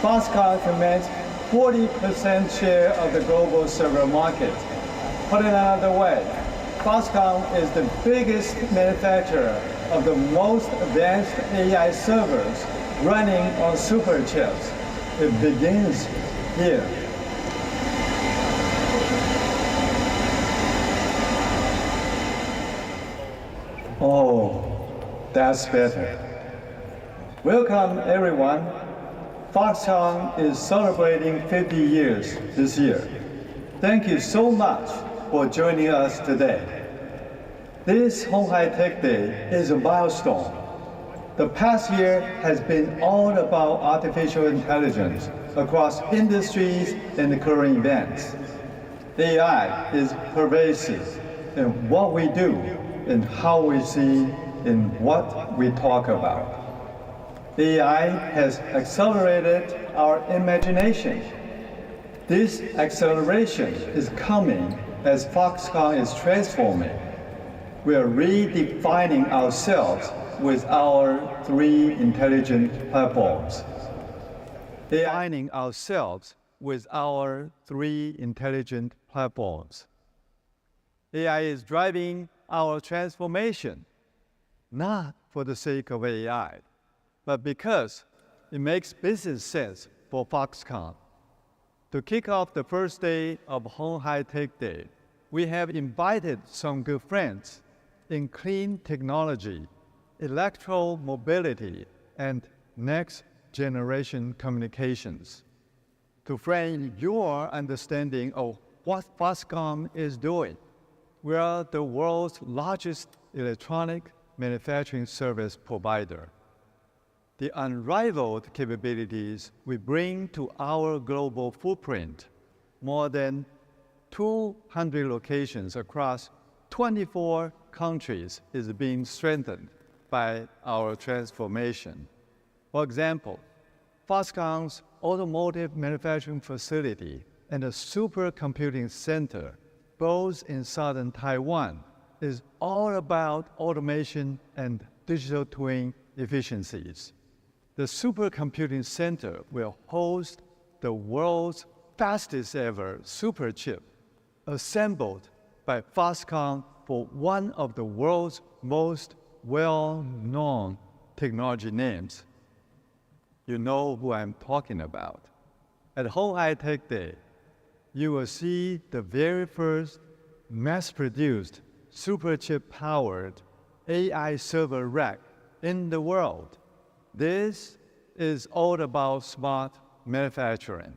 Foxconn commands 40% share of the global server market. Put it another way, Foxconn is the biggest manufacturer of the most advanced AI servers running on super chips. It begins here. Oh, that's better. Welcome, everyone. Foxconn is celebrating 50 years this year. Thank you so much for joining us today. This鴻海Tech Day is a milestone. The past year has been all about artificial intelligence across industries and current events. AI is pervasive in what we do and how we see and what we talk about. AI has accelerated our imagination. This acceleration is coming as Foxconn is transforming. We are redefining ourselves with our three intelligent platforms. Defining ourselves with our three intelligent platforms. AI is driving our transformation, not for the sake of AI, but because it makes business sense for Foxconn. To kick off the first day of鴻海Tech Day, we have invited some good friends in clean technology, electromobility, and next-generation communications. To frame your understanding of what Foxconn is doing, we are the world's largest electronic manufacturing service provider. The unrivaled capabilities we bring to our global footprint, more than 200 locations across 24 countries, is being strengthened by our transformation. For example, Foxconn's automotive manufacturing facility and a supercomputing center, both in southern Taiwan, is all about automation and digital twin efficiencies. The supercomputing center will host the world's fastest ever superchip, assembled by Foxconn for one of the world's most well-known technology names. You know who I'm talking about. At鴻海Tech Day, you will see the very first mass-produced superchip-powered AI server rack in the world. This is all about smart manufacturing.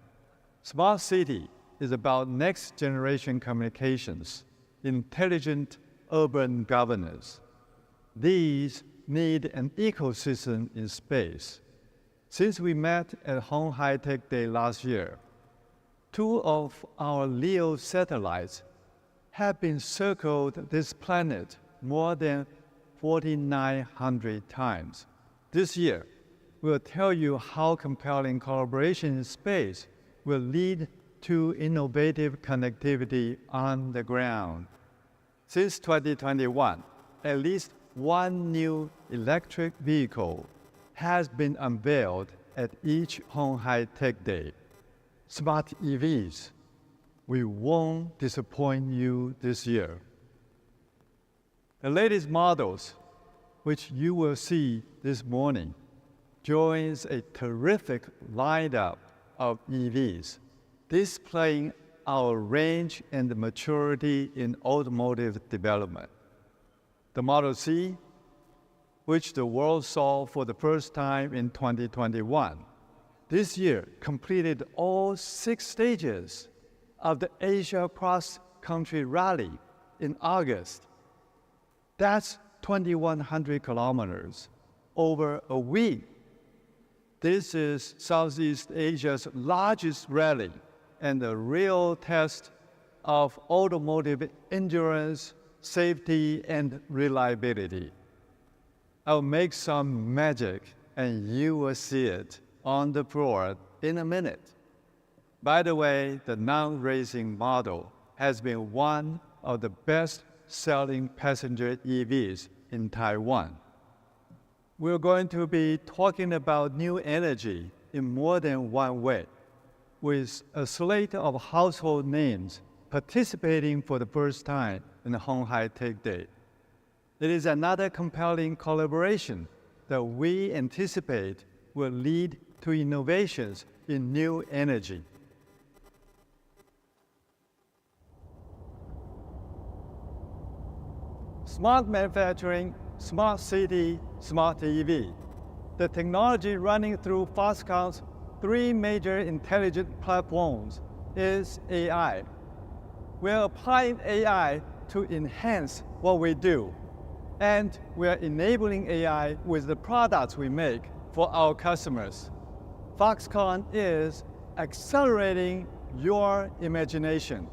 Smart city is about next-generation communications, intelligent urban governance. These need an ecosystem in space. Since we met at鴻海Tech Day last year, 2 of our LEO satellites have been circled this planet more than 4,900 times. This year, we'll tell you how compelling collaboration in space will lead to innovative connectivity on the ground. Since 2021, at least one new electric vehicle has been unveiled at each鴻海Tech Day. Smart EVs. We won't disappoint you this year. The latest models, which you will see this morning, joins a terrific lineup of EVs, displaying our range and maturity in automotive development. The Model C, which the world saw for the first time in 2021, this year completed all 6 stages of the Asia cross-country rally in August. That's 2,100 kilometers over a week. This is Southeast Asia's largest rally and a real test of automotive endurance, safety, and reliability. I'll make some magic and you will see it on the floor in a minute. By the way, the non-racing model has been one of the best-selling passenger EVs in Taiwan. We're going to be talking about new energy in more than one way, with a slate of household names participating for the first time in the鴻海Tech Day. It is another compelling collaboration that we anticipate will lead to innovations in new energy. Smart manufacturing, smart city, smart EV. The technology running through Foxconn's three major intelligent platforms is AI. We're applying AI to enhance what we do, and we're enabling AI with the products we make for our customers. Foxconn is accelerating your imagination.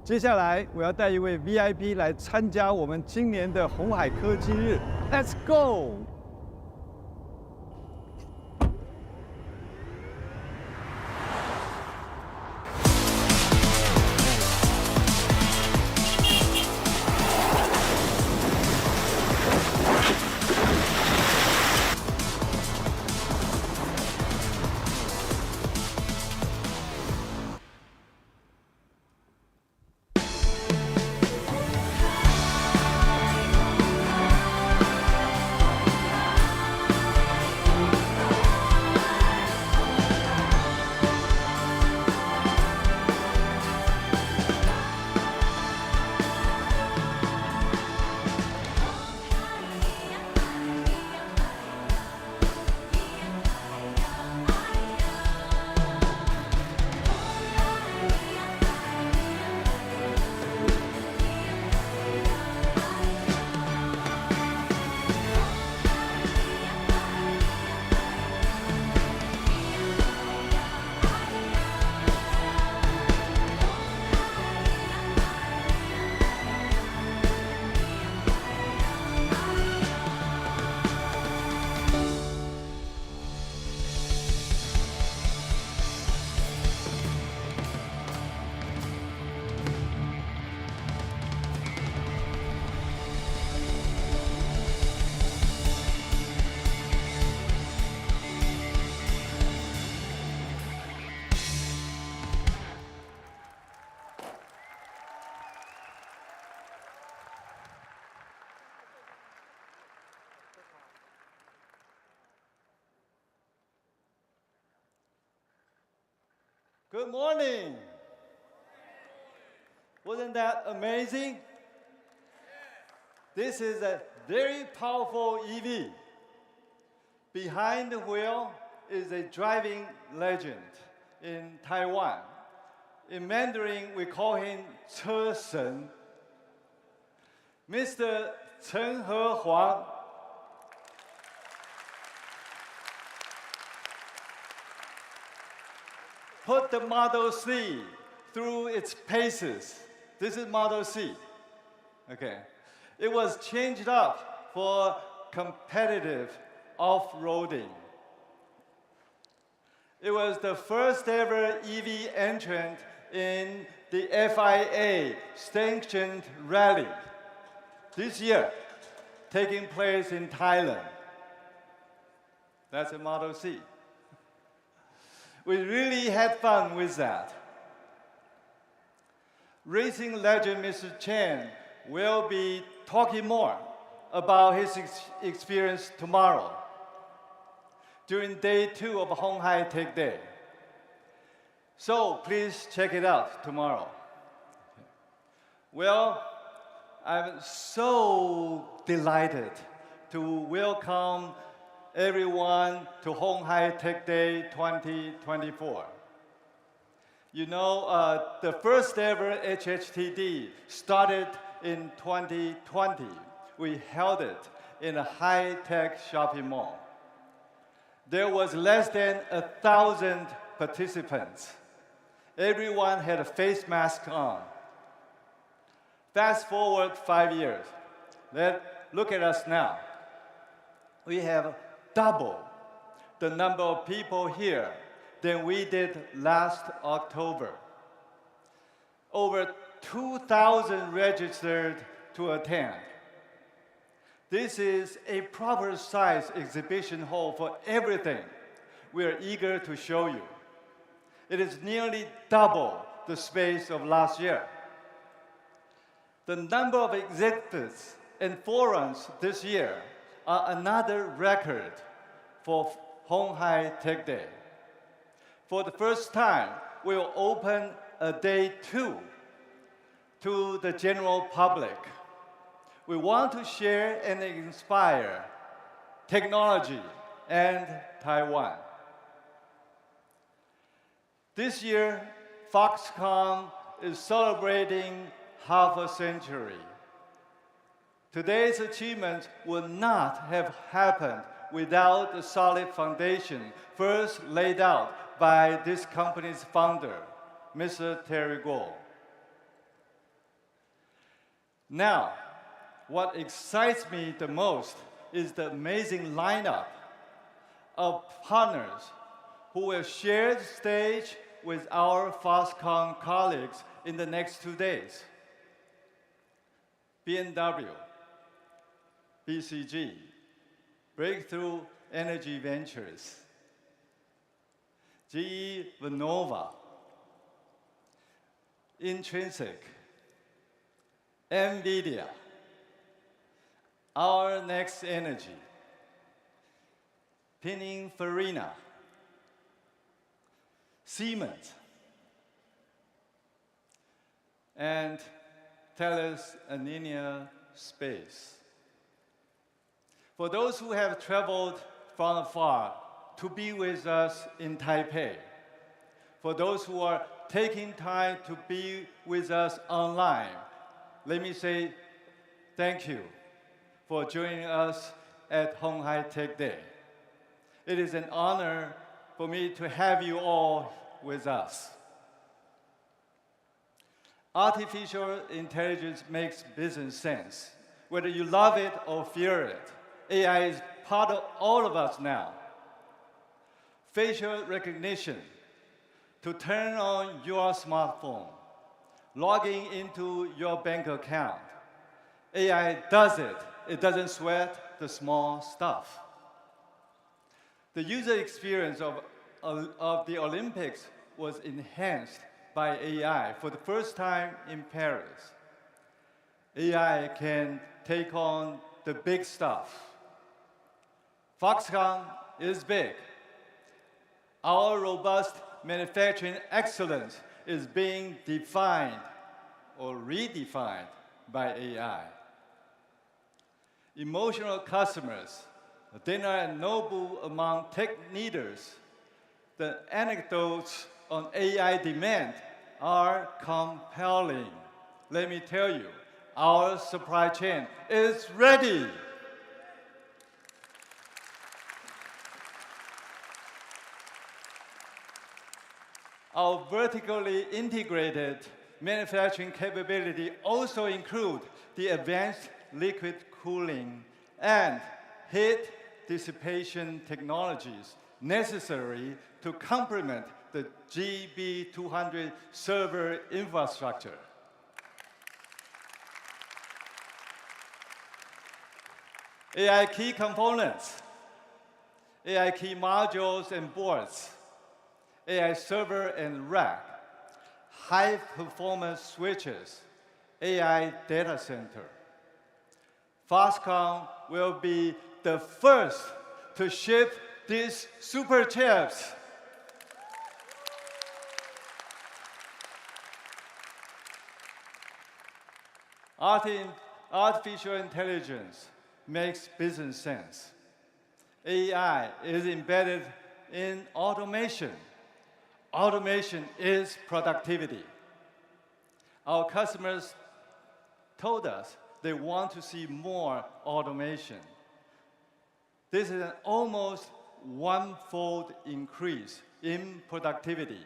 接下来，我要带一位 VIP 来参加我们今年的鸿海科技日。Let's go！Good morning. Wasn't that amazing? This is a very powerful EV. Behind the wheel is a driving legend in Taiwan. In Mandarin, we call him 车神. Mr. Chen Hehuang. Put the Model C through its paces. This is Model C. Okay. It was changed up for competitive off-roading. It was the first ever EV entrant in the FIA sanctioned rally this year, taking place in Thailand. That's a Model C. We really had fun with that. Racing legend Mr. Chen will be talking more about his experience tomorrow during day 2 of鴻海Tech Day. So please check it out tomorrow. Well, I'm so delighted to welcome everyone to鴻海Tech Day 2024. You know, the first ever HHTD started in 2020. We held it in a high-tech shopping mall. There was less than 1,000 participants. Everyone had a face mask on. Fast forward 5 years. Look at us now. We have double the number of people here than we did last October. Over 2,000 registered to attend. This is a proper size exhibition hall for everything we are eager to show you. It is nearly double the space of last year. The number of exhibits and forums this year are another record for鴻海Tech Day. For the first time, we will open a day 2 to the general public. We want to share and inspire technology and Taiwan. This year, Foxconn is celebrating half a century. Today's achievements would not have happened without the solid foundation first laid out by this company's founder, Mr. Terry Gou. Now, what excites me the most is the amazing lineup of partners who will share the stage with our Foxconn colleagues in the next 2 days. BMW, BCG, Breakthrough Energy Ventures, GE Vernova, Intrinsic, NVIDIA, Our Next Energy, Pininfarina, Siemens, and Thales Alenia Space. For those who have traveled from afar to be with us in Taipei, for those who are taking time to be with us online, let me say thank you for joining us at鴻海Tech Day. It is an honor for me to have you all with us. Artificial intelligence makes business sense. Whether you love it or fear it, AI is part of all of us now. Facial recognition to turn on your smartphone, logging into your bank account. AI does it. It doesn't sweat the small stuff. The user experience of the Olympics was enhanced by AI for the first time in Paris. AI can take on the big stuff. Foxconn is big. Our robust manufacturing excellence is being defined or redefined by AI. Emotional customers, a dinner at Nobu among tech leaders, the anecdotes on AI demand are compelling. Let me tell you, our supply chain is ready. Our vertically integrated manufacturing capability also include the advanced liquid cooling and heat dissipation technologies necessary to complement the GB200 server infrastructure. AI key components, AI key modules and boards, AI server and rack, high-performance switches, AI data center. Foxconn will be the first to ship these super chips. Artificial intelligence makes business sense. AI is embedded in automation. Automation is productivity. Our customers told us they want to see more automation. This is an almost one-fold increase in productivity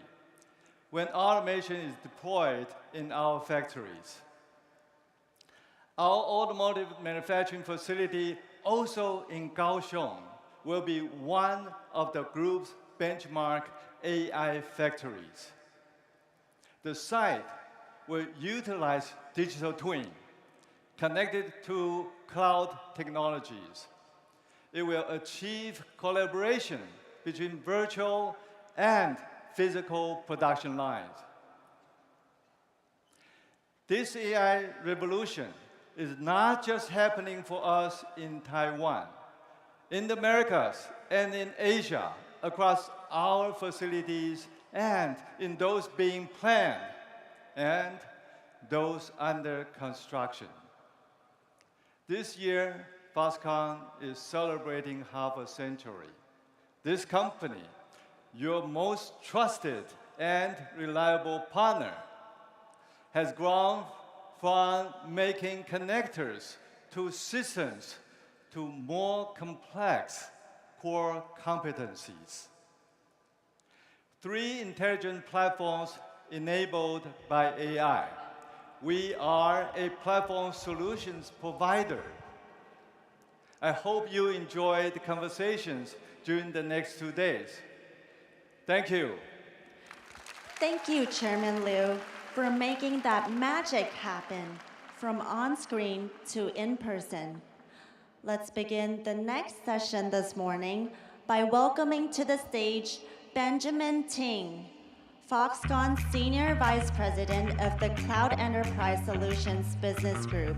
when automation is deployed in our factories. Our automotive manufacturing facility, also in Kaohsiung, will be one of the group's benchmark AI factories. The site will utilize digital twin connected to cloud technologies. It will achieve collaboration between virtual and physical production lines. This AI revolution is not just happening for us in Taiwan. In the Americas and in Asia, across our facilities and in those being planned and those under construction. This year, Foxconn is celebrating half a century. This company, your most trusted and reliable partner, has grown from making connectors to systems to more complex core competencies. 3 intelligent platforms enabled by AI. We are a platform solutions provider. I hope you enjoy the conversations during the next 2 days. Thank you. Thank you, Chairman Liu, for making that magic happen from on-screen to in-person. Let's begin the next session this morning by welcoming to the stage Benjamin Ting, Foxconn Senior Vice President of the Cloud Enterprise Solutions Business Group,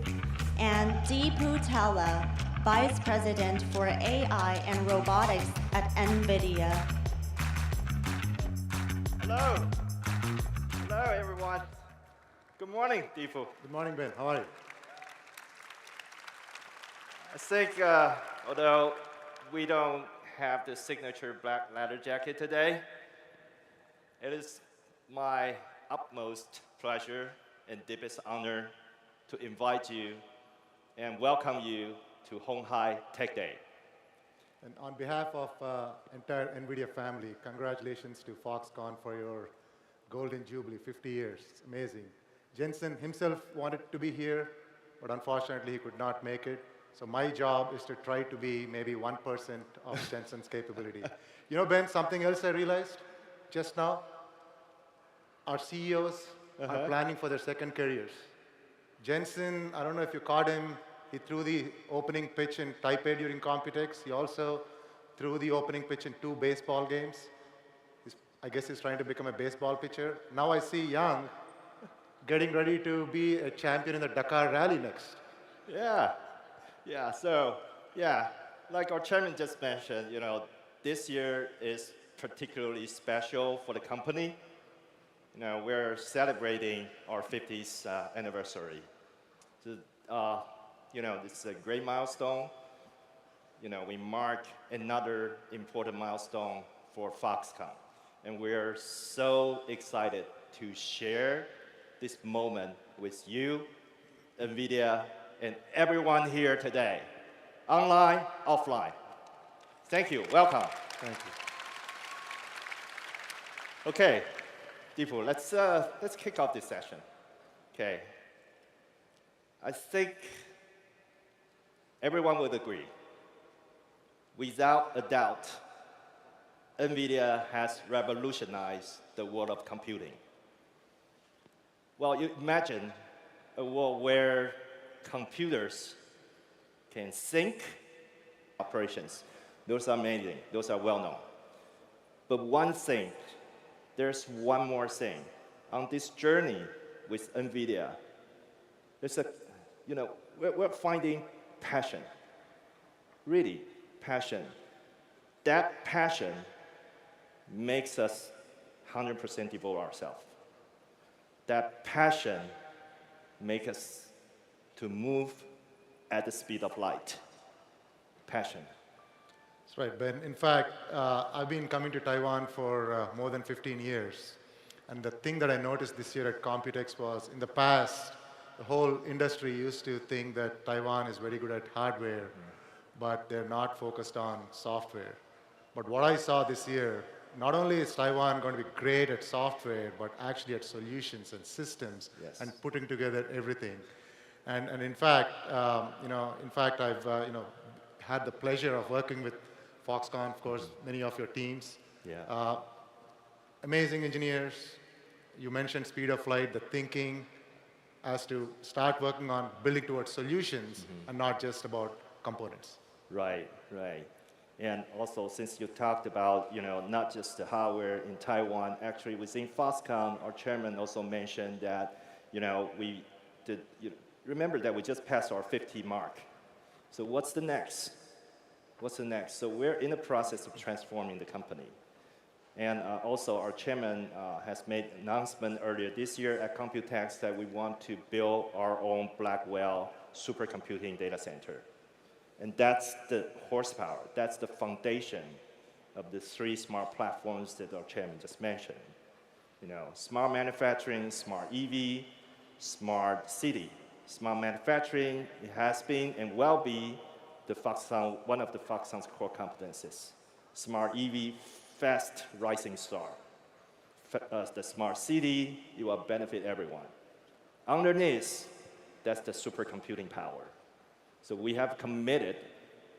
and Deepu Tella, Vice President for AI and Robotics at NVIDIA. Hello. Hello, everyone. Good morning, Deepu. Good morning, Ben. How are you? I think, although we don't have the signature black leather jacket today, it is my utmost pleasure and deepest honor to invite you and welcome you to Honghai Tech Day. And on behalf of entire NVIDIA family, congratulations to Foxconn for your Golden Jubilee, 50 years. It's amazing. Jensen himself wanted to be here, but unfortunately he could not make it. So my job is to try to be maybe 1% of Jensen's capability. You know, Ben, something else I realized just now? Our CEOs are planning for their second careers. Jensen, I don't know if you caught him, he threw the opening pitch in Taipei during Computex. He also threw the opening pitch in 2 baseball games. I guess he's trying to become a baseball pitcher. Now I see Yang getting ready to be a champion in the Dakar Rally next. Like our chairman just mentioned, this year is particularly special for the company. We're celebrating our 50th anniversary. So, this is a great milestone. We mark another important milestone for Foxconn. And we're so excited to share this moment with you, NVIDIA, and everyone here today, online, offline. Thank you. Welcome. Thank you. Okay, Deepu, let's kick off this session. Okay. I think everyone would agree. Without a doubt, NVIDIA has revolutionized the world of computing. Well, you imagine a world where computers can sync operations. Those are amazing. Those are well known. But there's one more thing. On this journey with NVIDIA, we're finding passion. Really, passion. That passion makes us 100% devote ourselves. That passion makes us to move at the speed of light. Passion. That's right, Ben. In fact, I've been coming to Taiwan for more than 15 years. And the thing that I noticed this year at Computex was, in the past, the whole industry used to think that Taiwan is very good at hardware, but they're not focused on software. But what I saw this year, not only is Taiwan going to be great at software, but actually at solutions and systems and putting together everything. And in fact, I've had the pleasure of working with Foxconn, of course, many of your teams. Yeah. Amazing engineers. You mentioned speed of light, the thinking as to start working on building towards solutions and not just about components. Right. And also, since you talked about, not just the hardware in Taiwan, actually within Foxconn, our chairman also mentioned that, we did, remember that we just passed our 50 mark. So what's the next? What's the next? So we're in the process of transforming the company. And also, our chairman has made an announcement earlier this year at Computex that we want to build our own Blackwell supercomputing data center. And that's the horsepower, that's the foundation of the 3 smart platforms that our chairman just mentioned. Smart manufacturing, smart EV, smart city. Smart manufacturing, it has been and will be one of the Foxconn's core competencies. Smart EV, fast rising star. The smart city, it will benefit everyone. Underneath, that's the supercomputing power. So we have committed,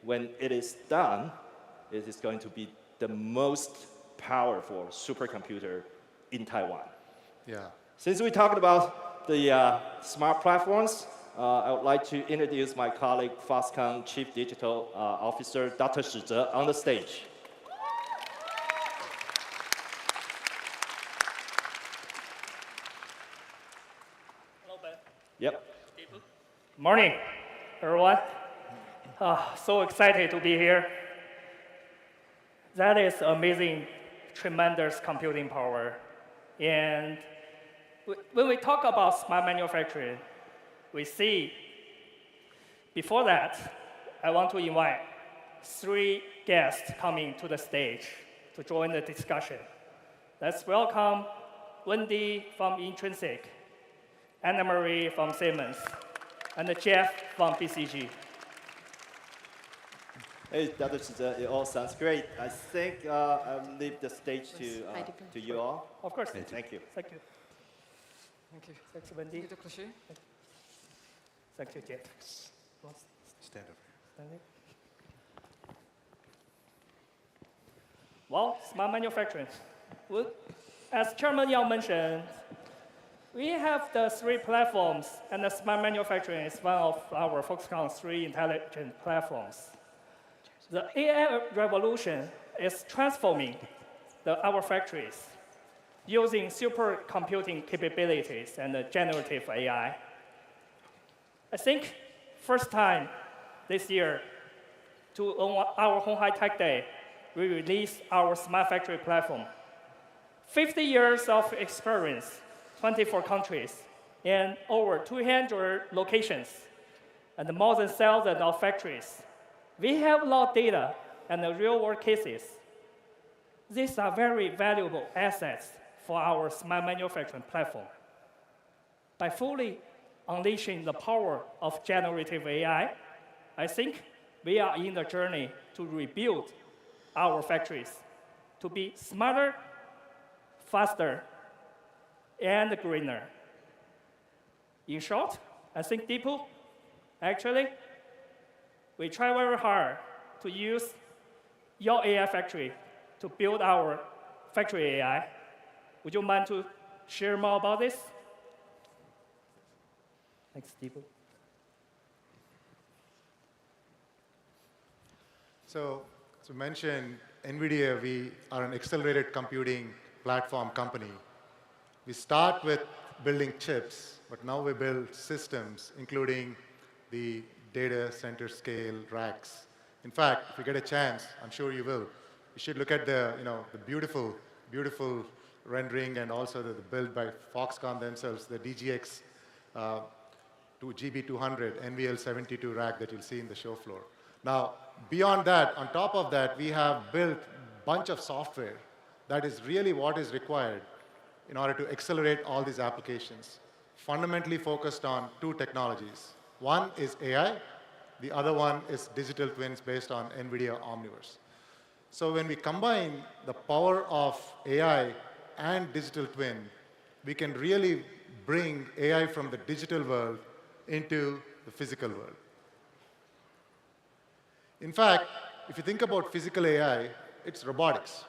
when it is done, it is going to be the most powerful supercomputer in Taiwan. Yeah. Since we talked about the smart platforms, I would like to introduce my colleague, Foxconn Chief Digital Officer, Dr. Shi Zhe, on the stage. Hello, Ben. Yep. Morning, everyone. So excited to be here. That is amazing, tremendous computing power. And when we talk about smart manufacturing, we see, before that, I want to invite 3 guests coming to the stage to join the discussion. Let's welcome Wendy from Intrinsic, Anna Marie from Siemens, and Jeff from BCG. Hey, Dr. Shi Zhe, it all sounds great. I think I'll leave the stage to you all. Of course. Thank you. Thank you. Thank you. Thanks, Wendy. Thank you, Dr. Shi. Thank you, Jeff. Stand over Standing. Well, smart manufacturing. Well, as Chairman Yao mentioned, we have the 3 platforms, and the smart manufacturing is one of our Foxconn 3 intelligent platforms. The AI revolution is transforming our factories using supercomputing capabilities and generative AI. I think first time this year, on our鴻海Tech Day, we released our smart factory platform. 50 years of experience, 24 countries, and over 200 locations, and more than 1,000 of factories. We have a lot of data and the real-world cases. These are very valuable assets for our smart manufacturing platform. By fully unleashing the power of generative AI, I think we are in the journey to rebuild our factories to be smarter, faster, and greener. In short, I think Deepu, actually, we try very hard to use your AI factory to build our factory AI. Would you mind to share more about this? Thanks, Deepu. So, as we mentioned, NVIDIA, we are an accelerated computing platform company. We start with building chips, but now we build systems, including the data center scale racks. In fact, if you get a chance, I'm sure you will, you should look at the beautiful, beautiful rendering and also the build by Foxconn themselves, the DGX GB200 NVL72 rack that you'll see in the show floor. Now, beyond that, on top of that, we have built a bunch of software that is really what is required in order to accelerate all these applications, fundamentally focused on 2 technologies. One is AI, the other one is digital twins based on NVIDIA Omniverse. So when we combine the power of AI and digital twin, we can really bring AI from the digital world into the physical world. In fact, if you think about physical AI, it's robotics.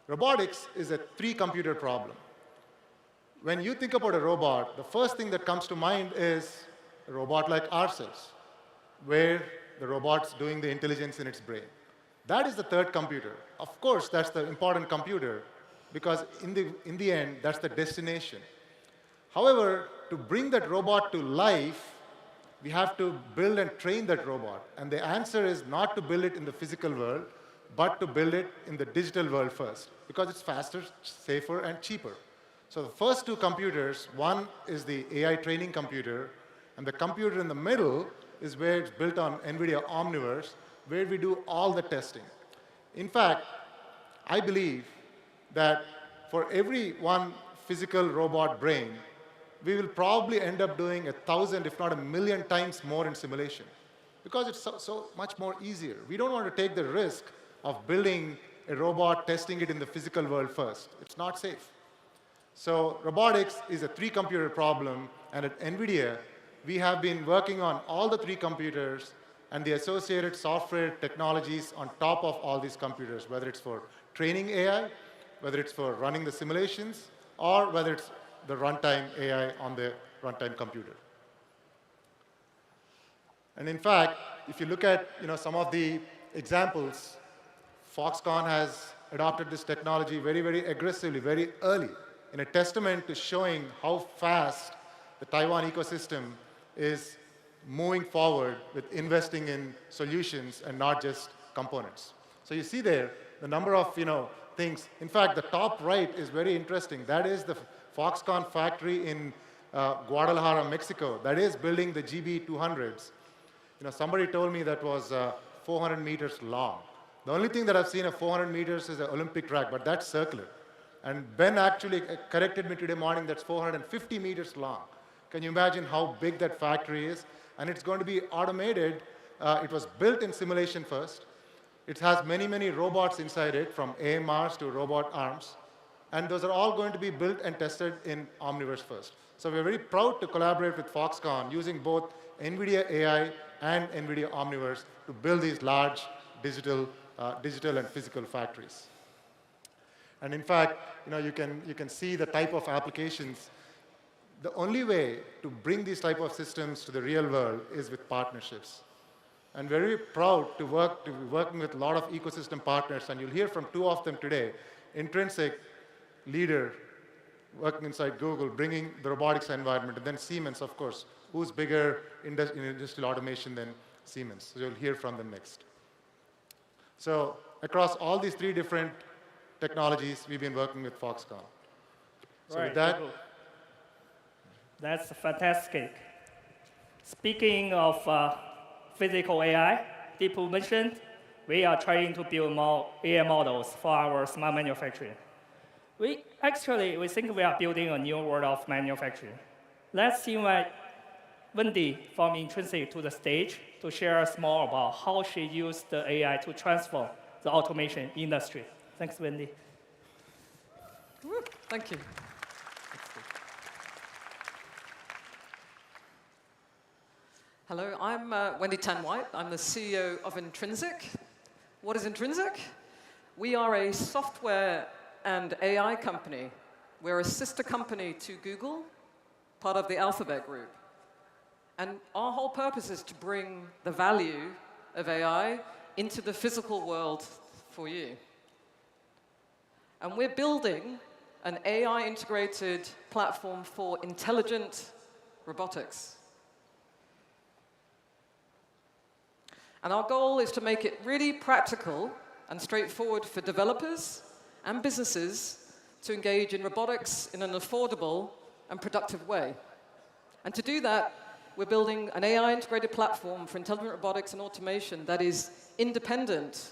Robotics is a 3-computer problem. When you think about a robot, the first thing that comes to mind is a robot like ourselves, where the robot's doing the intelligence in its brain. That is the third computer. Of course, that's the important computer, because in the end, that's the destination. However, to bring that robot to life, we have to build and train that robot. And the answer is not to build it in the physical world, but to build it in the digital world first, because it's faster, safer, and cheaper. So the first two computers, one is the AI training computer, and the computer in the middle is where it's built on NVIDIA Omniverse, where we do all the testing. In fact, I believe that for every one physical robot brain, we will probably end up doing 1,000, if not 1,000,000 times more in simulation, because it's so much more easier. We don't want to take the risk of building a robot, testing it in the physical world first. It's not safe. So robotics is a three-computer problem, and at NVIDIA, we have been working on all the three computers and the associated software technologies on top of all these computers, whether it's for training AI, whether it's for running the simulations, or whether it's the runtime AI on the runtime computer. And in fact, if you look at some of the examples, Foxconn has adopted this technology very, very aggressively, very early, in a testament to showing how fast the Taiwan ecosystem is moving forward with investing in solutions and not just components. So you see there the number of things. In fact, the top right is very interesting. That is the Foxconn factory in Guadalajara, Mexico. That is building the GB200s. Somebody told me that was 400 meters long. The only thing that I've seen of 400 meters is an Olympic track, but that's circular. And Ben actually corrected me today morning, that's 450 meters long. Can you imagine how big that factory is? And it's going to be automated. It was built in simulation first. It has many, many robots inside it, from AMRs to robot arms. And those are all going to be built and tested in Omniverse first. So we're very proud to collaborate with Foxconn using both NVIDIA AI and NVIDIA Omniverse to build these large digital and physical factories. And in fact, you can see the type of applications. The only way to bring these type of systems to the real world is with partnerships. And we're very proud to be working with a lot of ecosystem partners, and you'll hear from two of them today. Intrinsic, leader, working inside Google, bringing the robotics environment, and then Siemens, of course, who's bigger in industrial automation than Siemens. So you'll hear from them next. So across all these three different technologies, we've been working with Foxconn. So with that, that's fantastic. Speaking of physical AI, Deepu mentioned, we are trying to build more AI models for our smart manufacturing. We think we are building a new world of manufacturing. Let's invite Wendy from Intrinsic to the stage to share us more about how she used the AI to transform the automation industry. Thanks, Wendy. Thank you. Hello, I'm Wendy Tan-White. I'm the CEO of Intrinsic. What is Intrinsic? We are a software and AI company. We're a sister company to Google, part of the Alphabet Group. And our whole purpose is to bring the value of AI into the physical world for you. And we're building an AI-integrated platform for intelligent robotics. And our goal is to make it really practical and straightforward for developers and businesses to engage in robotics in an affordable and productive way. And to do that, we're building an AI-integrated platform for intelligent robotics and automation that is independent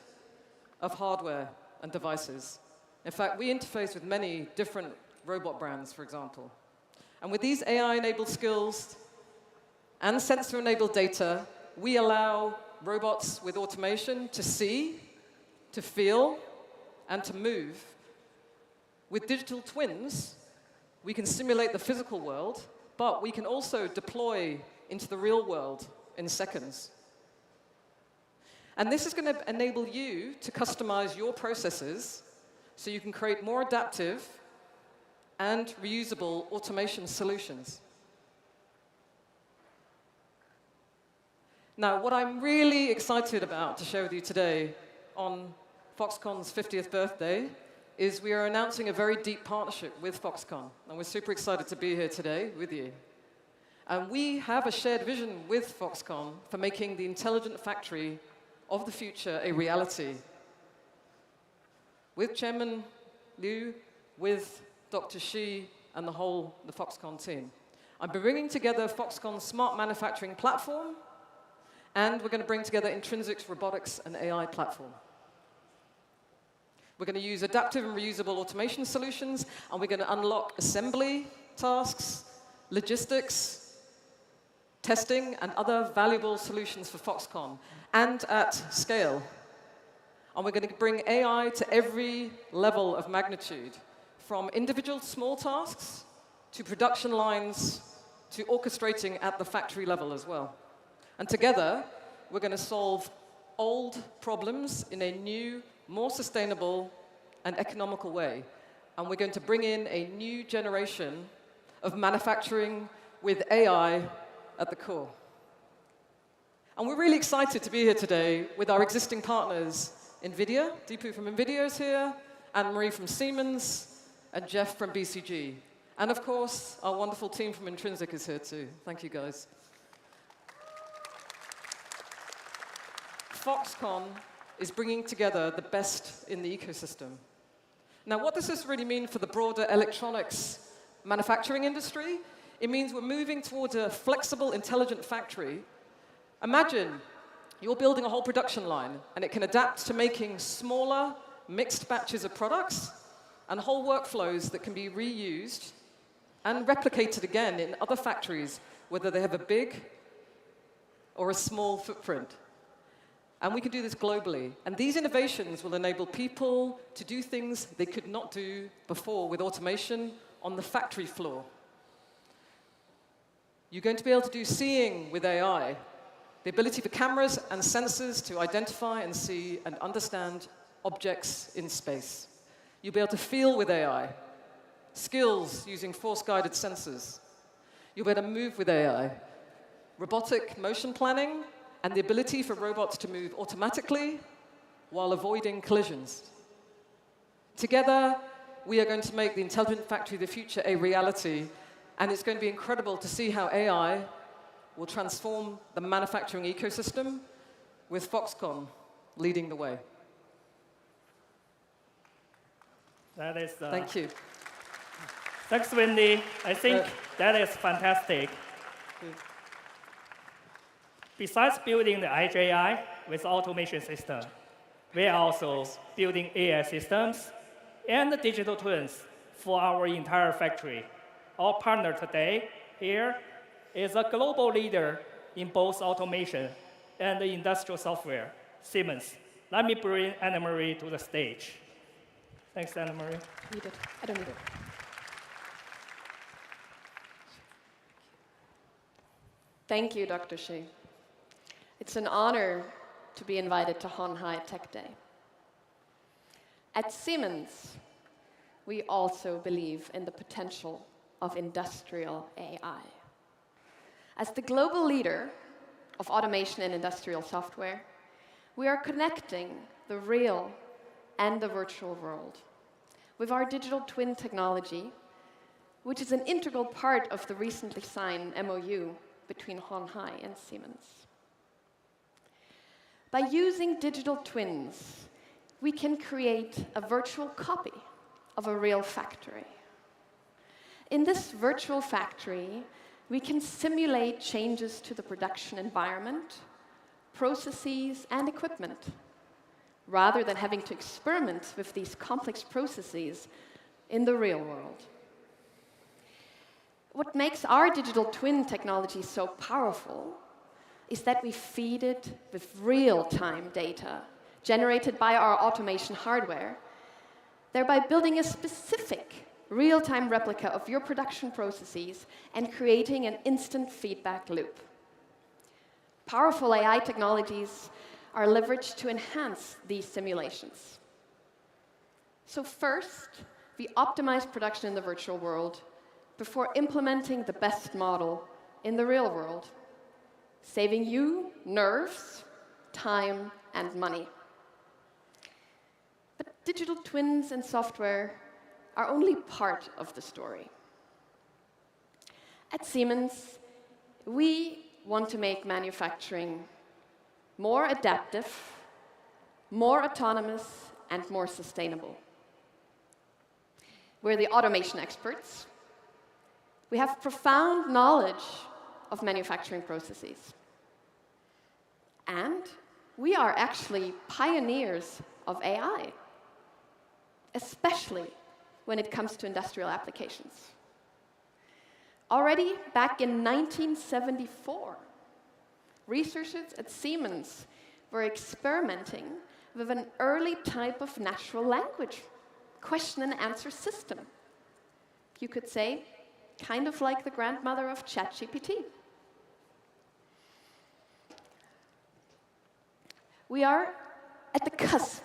of hardware and devices. In fact, we interface with many different robot brands, for example. And with these AI-enabled skills and sensor-enabled data, we allow robots with automation to see, to feel, and to move. With digital twins, we can simulate the physical world, but we can also deploy into the real world in seconds. And this is going to enable you to customize your processes so you can create more adaptive and reusable automation solutions. Now, what I'm really excited about to share with you today on Foxconn's 50th birthday is we are announcing a very deep partnership with Foxconn, and we're super excited to be here today with you. And we have a shared vision with Foxconn for making the intelligent factory of the future a reality. With Chairman Liu, with Dr. Xi, and the Foxconn team. I'm bringing together Foxconn's smart manufacturing platform, and we're going to bring together Intrinsic's robotics and AI platform. We're going to use adaptive and reusable automation solutions, and we're going to unlock assembly tasks, logistics, testing, and other valuable solutions for Foxconn, and at scale. And we're going to bring AI to every level of magnitude, from individual small tasks to production lines to orchestrating at the factory level as well. And together, we're going to solve old problems in a new, more sustainable and economical way. And we're going to bring in a new generation of manufacturing with AI at the core. And we're really excited to be here today with our existing partners, NVIDIA, Deepu from NVIDIA is here, Anne-Marie from Siemens, and Jeff from BCG. And of course, our wonderful team from Intrinsic is here too. Thank you, guys. Foxconn is bringing together the best in the ecosystem. Now, what does this really mean for the broader electronics manufacturing industry? It means we're moving towards a flexible, intelligent factory. Imagine you're building a whole production line, and it can adapt to making smaller, mixed batches of products and whole workflows that can be reused and replicated again in other factories, whether they have a big or a small footprint. And we can do this globally. And these innovations will enable people to do things they could not do before with automation on the factory floor. You're going to be able to do seeing with AI, the ability for cameras and sensors to identify and see and understand objects in space. You'll be able to feel with AI, skills using force-guided sensors. You'll be able to move with AI, robotic motion planning, and the ability for robots to move automatically while avoiding collisions. Together, we are going to make the intelligent factory of the future a reality, and it's going to be incredible to see how AI will transform the manufacturing ecosystem with Foxconn leading the way. That is, Thank you. Thanks, Wendy. I think that is fantastic. Besides building the IJI with automation system, we are also building AI systems and the digital twins for our entire factory. Our partner today here is a global leader in both automation and the industrial software, Siemens. Let me bring Anne-Marie to the stage. Thanks, Anne-Marie. Need it. I don't need it. Thank you, Dr. Xi. It's an honor to be invited to Honghai Tech Day. At Siemens, we also believe in the potential of industrial AI. As the global leader of automation and industrial software, we are connecting the real and the virtual world with our digital twin technology, which is an integral part of the recently signed MOU between Honghai and Siemens. By using digital twins, we can create a virtual copy of a real factory. In this virtual factory, we can simulate changes to the production environment, processes, and equipment, rather than having to experiment with these complex processes in the real world. What makes our digital twin technology so powerful is that we feed it with real-time data generated by our automation hardware, thereby building a specific real-time replica of your production processes and creating an instant feedback loop. Powerful AI technologies are leveraged to enhance these simulations. So first, we optimize production in the virtual world before implementing the best model in the real world, saving you nerves, time, and money. digital twins and software are only part of the story. At Siemens, we want to make manufacturing more adaptive, more autonomous, and more sustainable. We're the automation experts. We have profound knowledge of manufacturing processes. And we are actually pioneers of AI, especially when it comes to industrial applications. Already back in 1974, researchers at Siemens were experimenting with an early type of natural language question and answer system. You could say, kind of like the grandmother of ChatGPT. We are at the cusp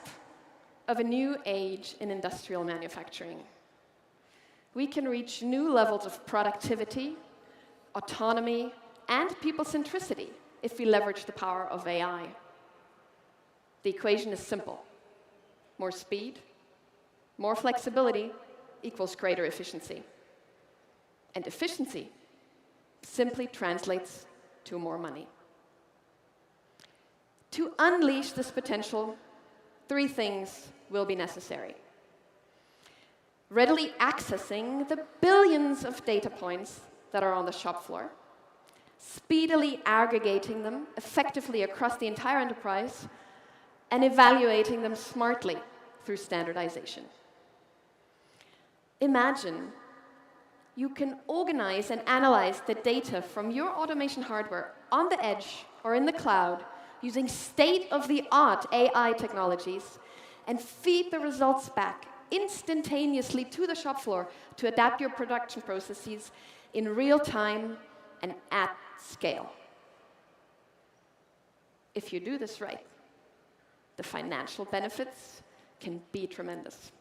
of a new age in industrial manufacturing. We can reach new levels of productivity, autonomy, and people centricity if we leverage the power of AI. The equation is simple. More speed, more flexibility equals greater efficiency. And efficiency simply translates to more money. To unleash this potential, 3 things will be necessary. Readily accessing the billions of data points that are on the shop floor, speedily aggregating them effectively across the entire enterprise, and evaluating them smartly through standardization. Imagine you can organize and analyze the data from your automation hardware on the edge or in the cloud using state-of-the-art AI technologies and feed the results back instantaneously to the shop floor to adapt your production processes in real time and at scale. If you do this right, the financial benefits can be tremendous.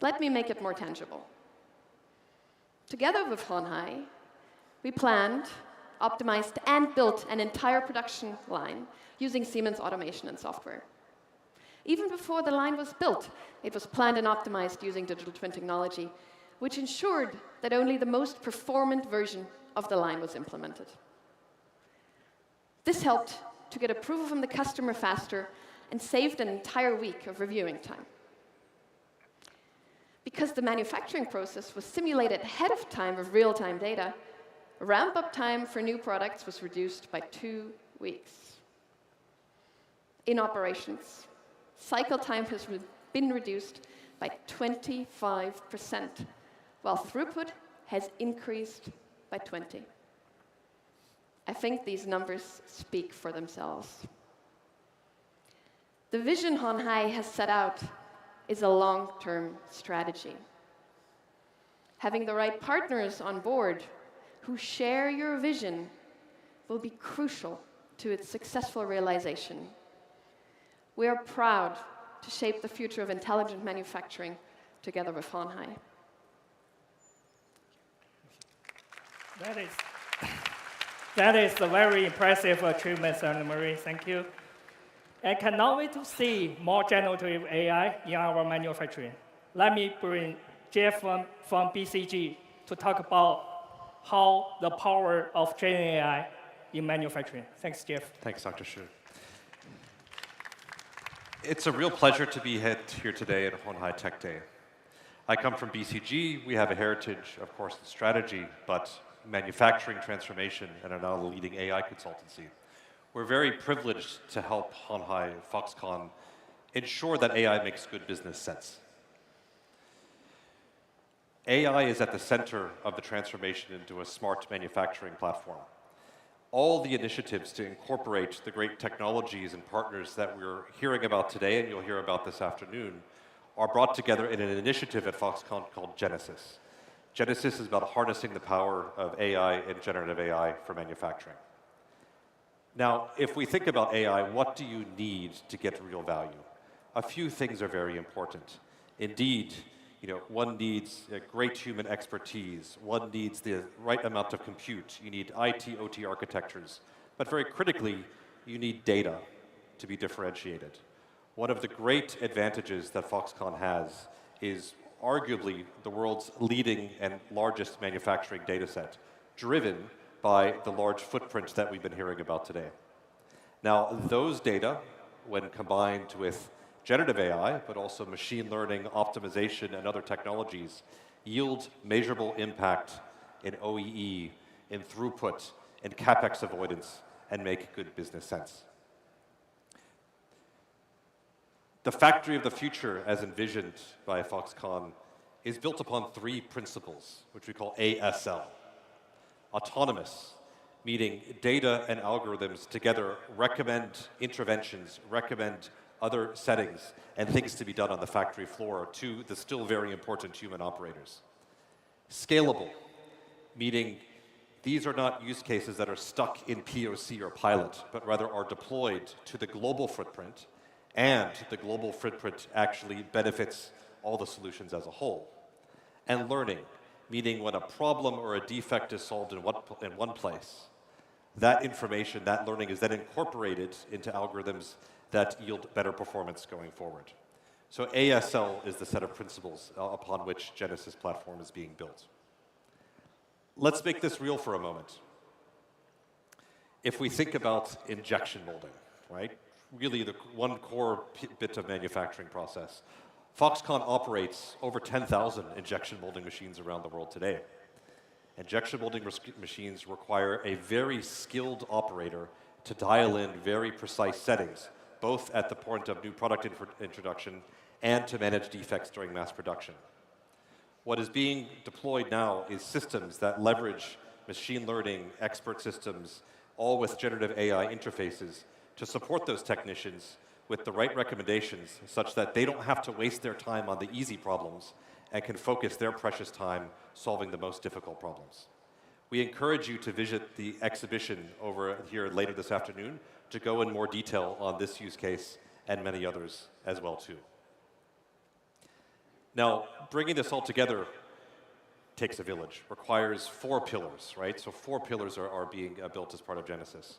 Let me make it more tangible. Together with Honhai, we planned, optimized, and built an entire production line using Siemens automation and software. Even before the line was built, it was planned and optimized using digital twin technology, which ensured that only the most performant version of the line was implemented. This helped to get approval from the customer faster and saved an entire week of reviewing time. Because the manufacturing process was simulated ahead of time with real-time data, ramp-up time for new products was reduced by 2 weeks. In operations, cycle time has been reduced by 25%, while throughput has increased by 20%. I think these numbers speak for themselves. The vision Honhai has set out is a long-term strategy. Having the right partners on board who share your vision will be crucial to its successful realization. We are proud to shape the future of intelligent manufacturing together with Honhai. That is a very impressive achievement, Anne-Marie. Thank you. I cannot wait to see more generative AI in our manufacturing. Let me bring Jeff from BCG to talk about how the power of Gen AI in manufacturing. Thanks, Jeff. Thanks, Dr. Xu. It's a real pleasure to be here today at Honhai Tech Day. I come from BCG. We have a heritage, of course, in strategy, but manufacturing transformation, and are now the leading AI consultancy. We're very privileged to help Honhai Foxconn ensure that AI makes good business sense. AI is at the center of the transformation into a smart manufacturing platform. All the initiatives to incorporate the great technologies and partners that we're hearing about today, and you'll hear about this afternoon, are brought together in an initiative at Foxconn called Genesis. Genesis is about harnessing the power of AI and generative AI for manufacturing. Now, if we think about AI, what do you need to get real value? A few things are very important. Indeed, one needs great human expertise. One needs the right amount of compute. You need IT, OT architectures. But very critically, you need data to be differentiated. One of the great advantages that Foxconn has is arguably the world's leading and largest manufacturing data set, driven by the large footprint that we've been hearing about today. Now, those data, when combined with generative AI, but also machine learning, optimization, and other technologies, yield measurable impact in OEE, in throughput, in CapEx avoidance, and make good business sense. The factory of the future, as envisioned by Foxconn, is built upon three principles, which we call ASL. Autonomous, meaning data and algorithms together recommend interventions, recommend other settings, and things to be done on the factory floor to the still very important human operators. Scalable, meaning these are not use cases that are stuck in POC or pilot, but rather are deployed to the global footprint, and the global footprint actually benefits all the solutions as a whole. And learning, meaning when a problem or a defect is solved in one place, that information, that learning is then incorporated into algorithms that yield better performance going forward. So ASL is the set of principles upon which Genesis platform is being built. Let's make this real for a moment. If we think about injection molding, right? Really the one core bit of manufacturing process. Foxconn operates over 10,000 injection molding machines around the world today. Injection molding machines require a very skilled operator to dial in very precise settings, both at the point of new product introduction and to manage defects during mass production. What is being deployed now is systems that leverage machine learning, expert systems, all with generative AI interfaces to support those technicians with the right recommendations such that they don't have to waste their time on the easy problems and can focus their precious time solving the most difficult problems. We encourage you to visit the exhibition over here later this afternoon to go in more detail on this use case and many others as well too. Now, bringing this all together takes a village, requires 4 pillars, right? So 4 pillars are being built as part of Genesis.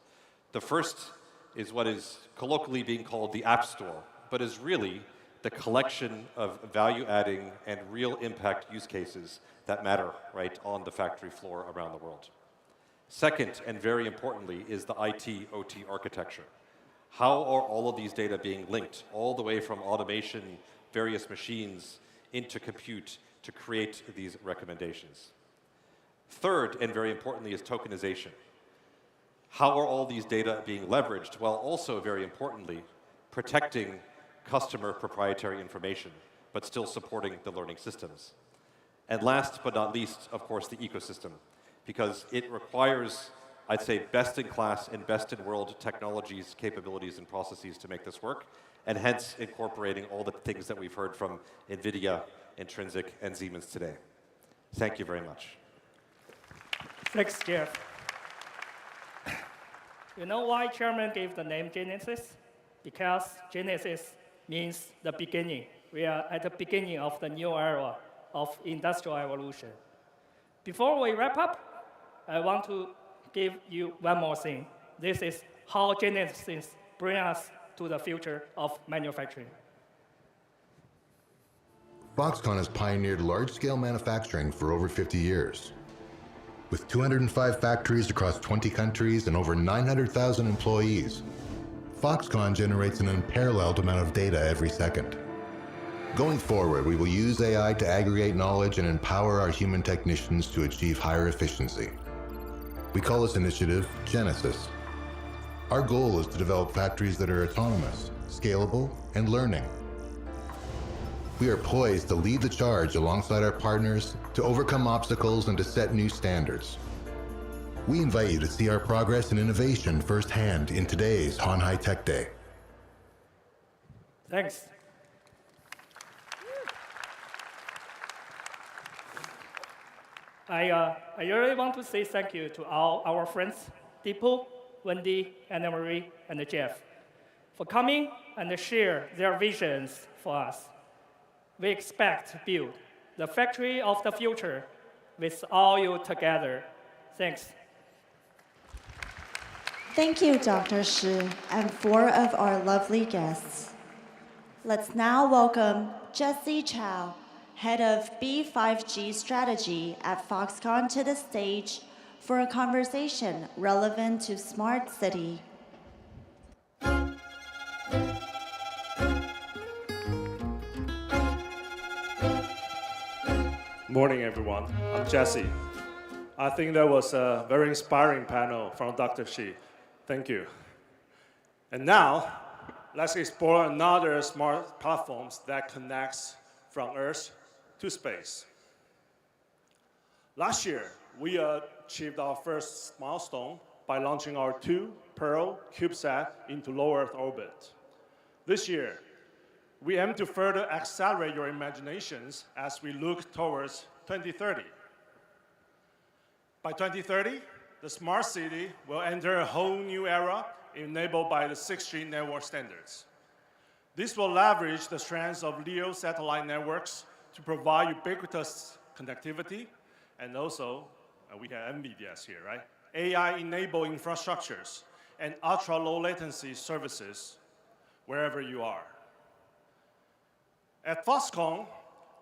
The first is what is colloquially being called the App Store, but is really the collection of value-adding and real impact use cases that matter, right, on the factory floor around the world. Second, and very importantly, is the IT-OT architecture. How are all of these data being linked all the way from automation, various machines, into compute to create these recommendations? Third, and very importantly, is tokenization. How are all these data being leveraged while also, very importantly, protecting customer proprietary information, but still supporting the learning systems? And last but not least, of course, the ecosystem, because it requires, I'd say, best-in-class and best-in-world technologies, capabilities, and processes to make this work, and hence incorporating all the things that we've heard from NVIDIA, Intrinsic, and Siemens today. Thank you very much. Thanks, Jeff. You know why Chairman gave the name Genesis? Because Genesis means the beginning. We are at the beginning of the new era of industrial evolution. Before we wrap up, I want to give you one more thing. This is how Genesis brings us to the future of manufacturing. Foxconn has pioneered large-scale manufacturing for over 50 years. With 205 factories across 20 countries and over 900,000 employees, Foxconn generates an unparalleled amount of data every second. Going forward, we will use AI to aggregate knowledge and empower our human technicians to achieve higher efficiency. We call this initiative Genesis. Our goal is to develop factories that are autonomous, scalable, and learning. We are poised to lead the charge alongside our partners to overcome obstacles and to set new standards. We invite you to see our progress and innovation firsthand in today's鴻海Tech Day. Thanks. I really want to say thank you to all our friends, Deepu, Wendy, Anna Marie, and Jeff, for coming and share their visions for us. We expect to build the factory of the future with all you together. Thanks. Thank you, Dr. Shi, and 4 of our lovely guests. Let's now welcome Jesse Chow, Head of B5G Strategy at Foxconn, to the stage for a conversation relevant to Smart City. Morning, everyone. I'm Jesse. I think that was a very inspiring panel from Dr. Shi. Thank you. And now, let's explore another smart platforms that connects from Earth to space. Last year, we achieved our first milestone by launching our 2 Pearl CubeSat into low Earth orbit. This year, we aim to further accelerate your imaginations as we look towards 2030. By 2030, the smart city will enter a whole new era enabled by the 6G network standards. This will leverage the strengths of LEO satellite networks to provide ubiquitous connectivity, and also, we have NVIDIA's here, right? AI-enabled infrastructures and ultra-low latency services wherever you are. At Foxconn,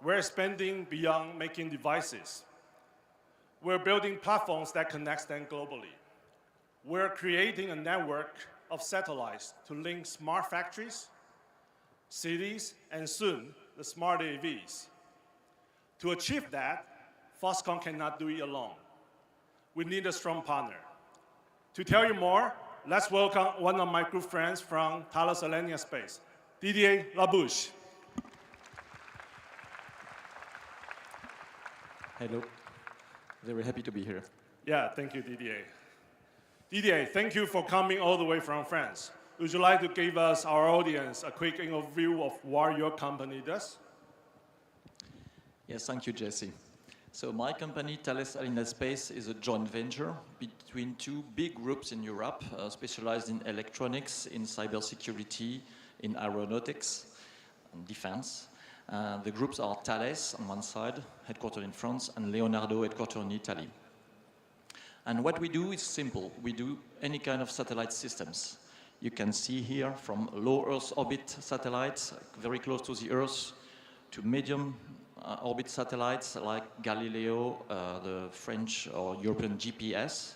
we're expanding beyond making devices. We're building platforms that connect them globally. We're creating a network of satellites to link smart factories, cities, and soon, the smart AVs. To achieve that, Foxconn cannot do it alone. We need a strong partner. To tell you more, let's welcome one of my good friends from Thales Alenia Space, Didier Labouche. Hello. Very happy to be here. Yeah, thank you, Didier. Didier, thank you for coming all the way from France. Would you like to give us, our audience, a quick overview of what your company does? Yes, thank you, Jesse. So my company, Thales Alenia Space, is a joint venture between 2 big groups in Europe, specialized in electronics, in cybersecurity, in aeronautics, and defense. The groups are Thales on one side, headquartered in France, and Leonardo, headquartered in Italy. And what we do is simple. We do any kind of satellite systems. You can see here from low Earth orbit satellites, very close to the Earth, to medium orbit satellites like Galileo, the French or European GPS,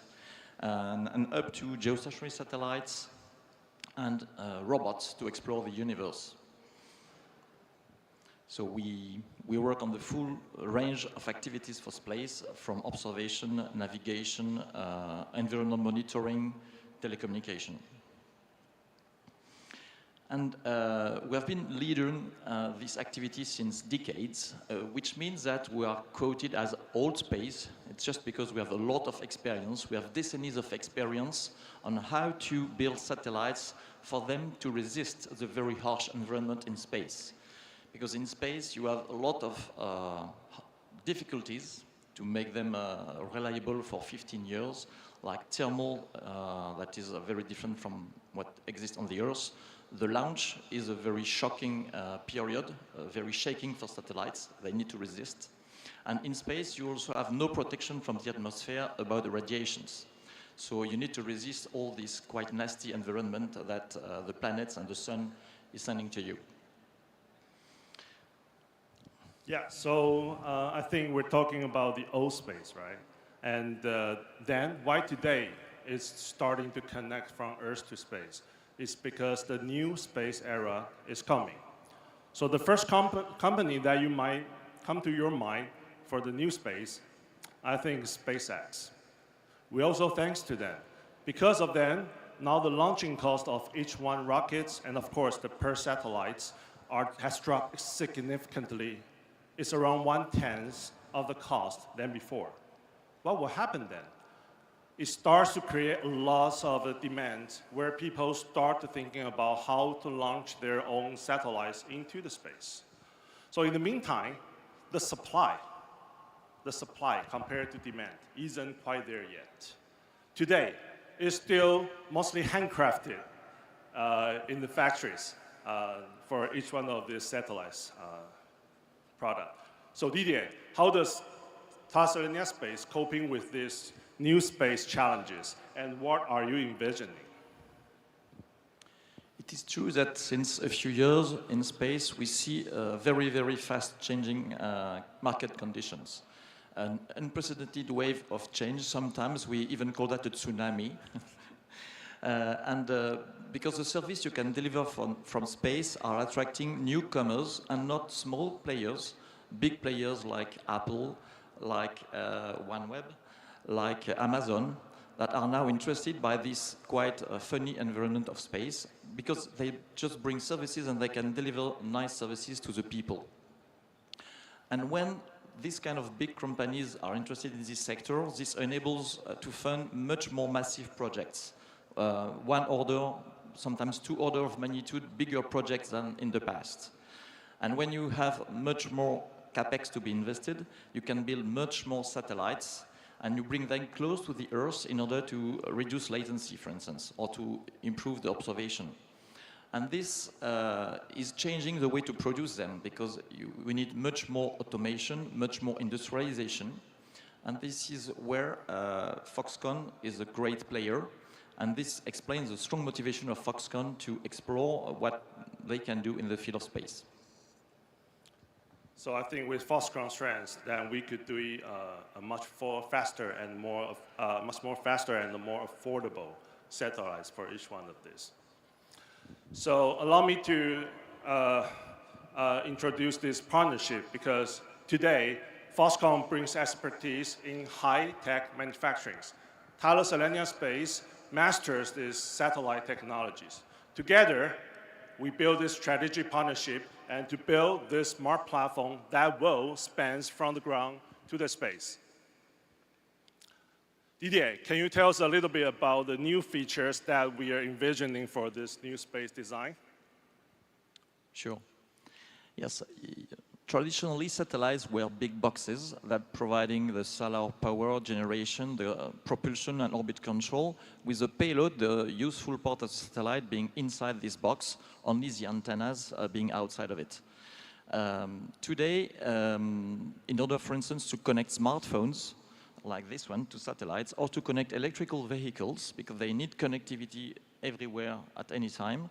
and up to geostationary satellites and robots to explore the universe. So we work on the full range of activities for space, from observation, navigation, environmental monitoring, telecommunication. And we have been leading this activity since decades, which means that we are quoted as old space. It's just because we have a lot of experience. We have decennies of experience on how to build satellites for them to resist the very harsh environment in space. Because in space, you have a lot of difficulties to make them reliable for 15 years, like thermal, that is very different from what exists on the Earth. The launch is a very shocking period, very shaking for satellites. They need to resist. And in space, you also have no protection from the atmosphere about the radiations. So you need to resist all this quite nasty environment that the planets and the sun is sending to you. Yeah, so I think we're talking about the old space, right? And then why today is starting to connect from Earth to space? It's because the new space era is coming. So the first company that you might come to your mind for the new space, I think is SpaceX. We also thanks to them. Because of them, now the launching cost of each one rockets and of course the per satellites has dropped significantly. It's around 1/10 of the cost than before. What will happen then? It starts to create lots of demand where people start thinking about how to launch their own satellites into the space. So in the meantime, the supply compared to demand isn't quite there yet. Today, it's still mostly handcrafted in the factories for each one of these satellites product. So Didier, how does Thales Alenia Space coping with these new space challenges, and what are you envisioning? It is true that since a few years in space, we see very, very fast changing market conditions. An unprecedented wave of change. Sometimes we even call that a tsunami. Because the service you can deliver from space are attracting newcomers and not small players, big players like Apple, like OneWeb, like Amazon, that are now interested by this quite funny environment of space because they just bring services and they can deliver nice services to the people. And when these kind of big companies are interested in this sector, this enables to fund much more massive projects. One order, sometimes two orders of magnitude bigger projects than in the past. And when you have much more capex to be invested, you can build much more satellites and you bring them close to the Earth in order to reduce latency, for instance, or to improve the observation. And this is changing the way to produce them because we need much more automation, much more industrialization. And this is where Foxconn is a great player. And this explains the strong motivation of Foxconn to explore what they can do in the field of space. So I think with Foxconn's strengths, then we could do a much faster and more affordable satellites for each one of these. So allow me to introduce this partnership because today Foxconn brings expertise in high-tech manufacturing. Thales Alenia Space masters these satellite technologies. Together, we build this strategic partnership and to build this smart platform that will span from the ground to the space. Didier, can you tell us a little bit about the new features that we are envisioning for this new space design? Sure. Yes. Traditionally, satellites were big boxes that providing the solar power generation, the propulsion and orbit control, with the payload, the useful part of the satellite being inside this box, only the antennas being outside of it. Today, in order, for instance, to connect smartphones, like this one, to satellites, or to connect electrical vehicles, because they need connectivity everywhere at any time,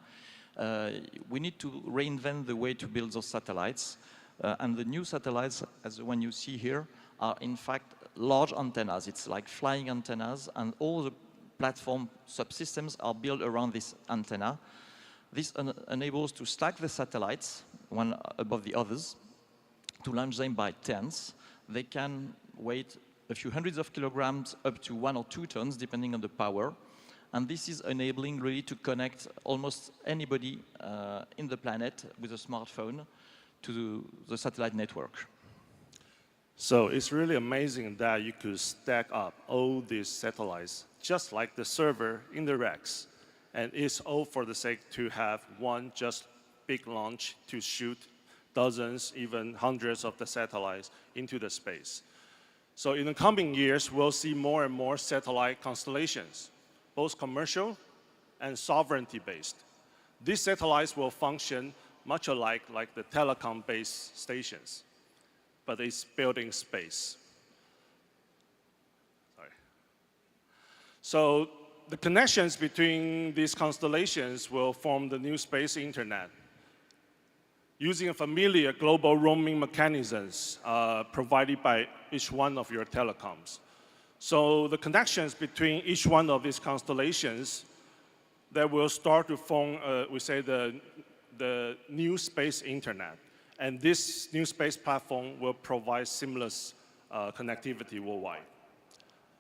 we need to reinvent the way to build those satellites. And the new satellites, as the one you see here, are in fact large antennas. It's like flying antennas, and all the platform subsystems are built around this antenna. This enables to stack the satellites, one above the others, to launch them by tens. They can weigh a few hundreds of kilograms up to 1 or 2 tons, depending on the power. And this is enabling really to connect almost anybody in the planet with a smartphone to the satellite network. So it's really amazing that you could stack up all these satellites, just like the server in the racks. And it's all for the sake to have one just big launch to shoot dozens, even hundreds of the satellites into the space. So in the coming years, we'll see more and more satellite constellations, both commercial and sovereignty-based. These satellites will function much alike like the telecom-based stations, but it's built in space. Sorry. So the connections between these constellations will form the new space internet, using familiar global roaming mechanisms provided by each one of your telecoms. So the connections between each one of these constellations that will start to form, we say, the new space internet. And this new space platform will provide seamless connectivity worldwide.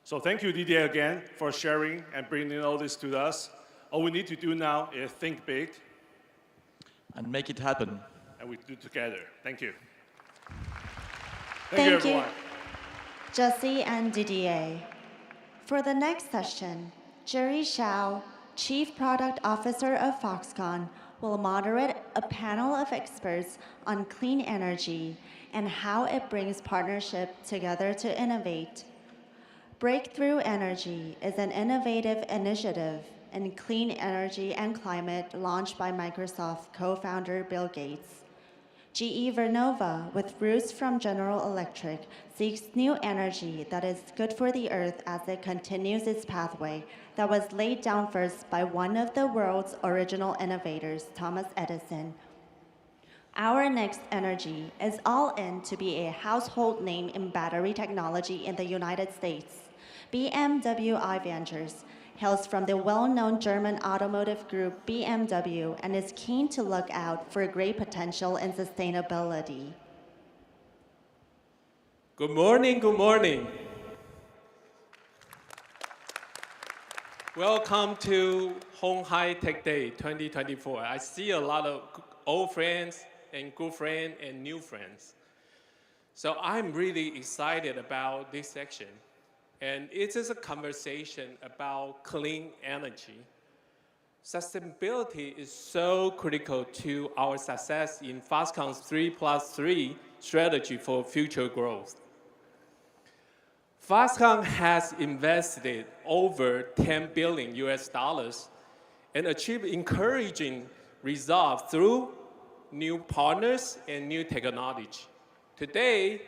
So thank you, Didier, again, for sharing and bringing all this to us. All we need to do now is think big. And make it happen. And we do it together. Thank you. Thank you, everyone. Jessie and Didier. For the next session, Jerry Shao, Chief Product Officer of Foxconn, will moderate a panel of experts on clean energy and how it brings partnership together to innovate. Breakthrough Energy is an innovative initiative in clean energy and climate launched by Microsoft co-founder Bill Gates. GE Vernova, with roots from General Electric, seeks new energy that is good for the Earth as it continues its pathway that was laid down first by one of the world's original innovators, Thomas Edison. Our next energy is all in to be a household name in battery technology in the United States. BMW I Ventures hails from the well-known German automotive group BMW and is keen to look out for great potential in sustainability. Good morning, good morning. Welcome to鴻海Tech Day 2024. I see a lot of old friends and good friends and new friends. So I'm really excited about this section. And it is a conversation about clean energy. Sustainability is so critical to our success in Foxconn's 3+3 strategy for future growth. Foxconn has invested over $10 billion and achieved encouraging results through new partners and new technology. Today,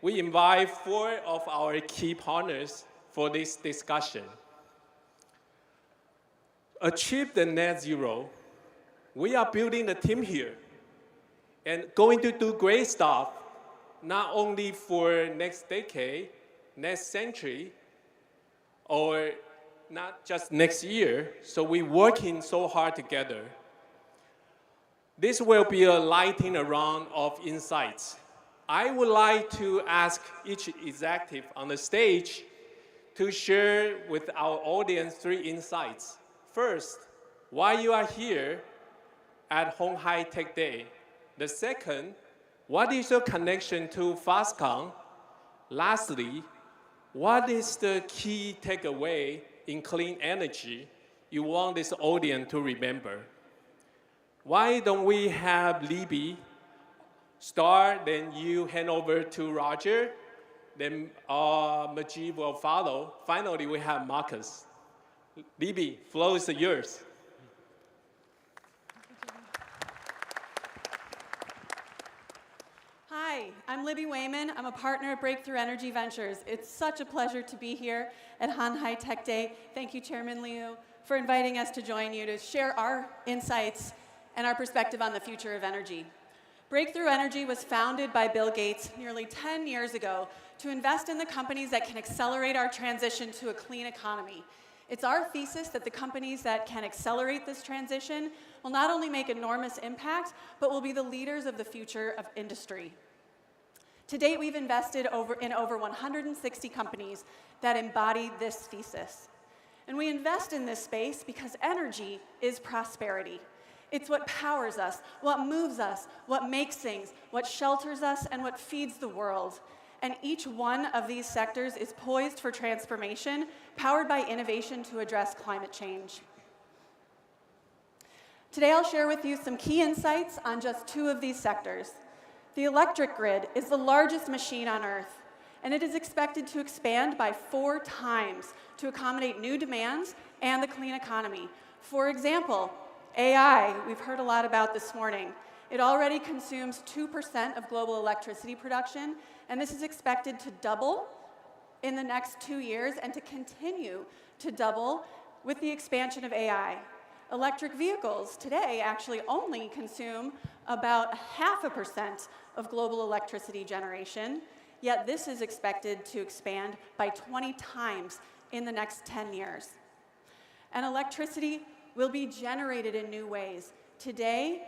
we invite 4 of our key partners for this discussion. Achieve the net zero. We are building a team here and going to do great stuff, not only for next decade, next century, or not just next year. So we're working so hard together. This will be a lightning round of insights. I would like to ask each executive on the stage to share with our audience 3 insights. First, why you are here at鴻海Tech Day. The second, what is your connection to Foxconn? Lastly, what is the key takeaway in clean energy you want this audience to remember? Why don't we have Libby start, then you hand over to Roger, then Majid will follow. Finally, we have Marcus. Libby, floor is yours. Hi, I'm Libby Wayman. I'm a partner at Breakthrough Energy Ventures. It's such a pleasure to be here at鴻海Tech Day. Thank you, Chairman Liu, for inviting us to join you to share our insights and our perspective on the future of energy. Breakthrough Energy was founded by Bill Gates nearly 10 years ago to invest in the companies that can accelerate our transition to a clean economy. It's our thesis that the companies that can accelerate this transition will not only make enormous impact, but will be the leaders of the future of industry. To date, we've invested in over 160 companies that embody this thesis. And we invest in this space because energy is prosperity. It's what powers us, what moves us, what makes things, what shelters us, and what feeds the world. And each one of these sectors is poised for transformation, powered by innovation to address climate change. Today, I'll share with you some key insights on just 2 of these sectors. The electric grid is the largest machine on Earth, and it is expected to expand by 4 times to accommodate new demands and the clean economy. For example, AI, we've heard a lot about this morning. It already consumes 2% of global electricity production, and this is expected to double in the next 2 years and to continue to double with the expansion of AI. Electric vehicles today actually only consume about 0.5% of global electricity generation, yet this is expected to expand by 20 times in the next 10 years. And electricity will be generated in new ways. Today,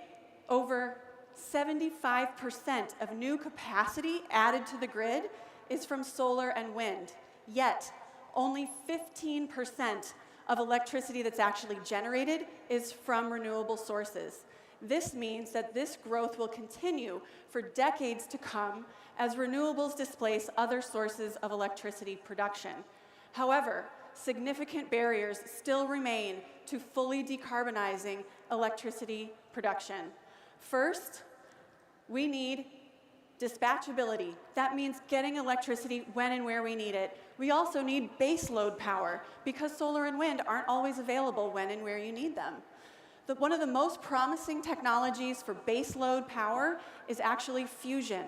over 75% of new capacity added to the grid is from solar and wind, yet only 15% of electricity that's actually generated is from renewable sources. This means that this growth will continue for decades to come as renewables displace other sources of electricity production. However, significant barriers still remain to fully decarbonizing electricity production. First, we need dispatchability. That means getting electricity when and where we need it. We also need base load power because solar and wind aren't always available when and where you need them. One of the most promising technologies for baseload power is actually fusion.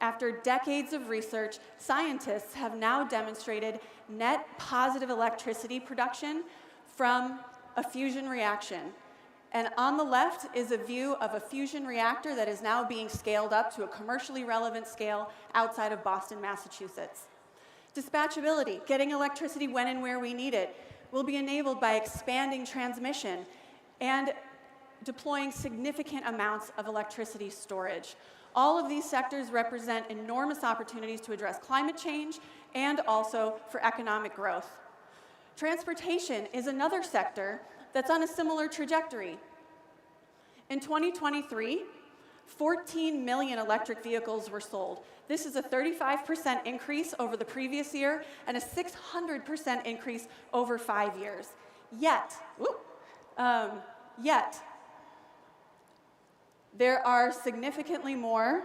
After decades of research, scientists have now demonstrated net positive electricity production from a fusion reaction. And on the left is a view of a fusion reactor that is now being scaled up to a commercially relevant scale outside of Boston, Massachusetts. Dispatchability, getting electricity when and where we need it, will be enabled by expanding transmission and deploying significant amounts of electricity storage. All of these sectors represent enormous opportunities to address climate change and also for economic growth. Transportation is another sector that's on a similar trajectory. In 2023, 14 million electric vehicles were sold. This is a 35% increase over the previous year and a 600% increase over 5 years. Yet, there are significantly more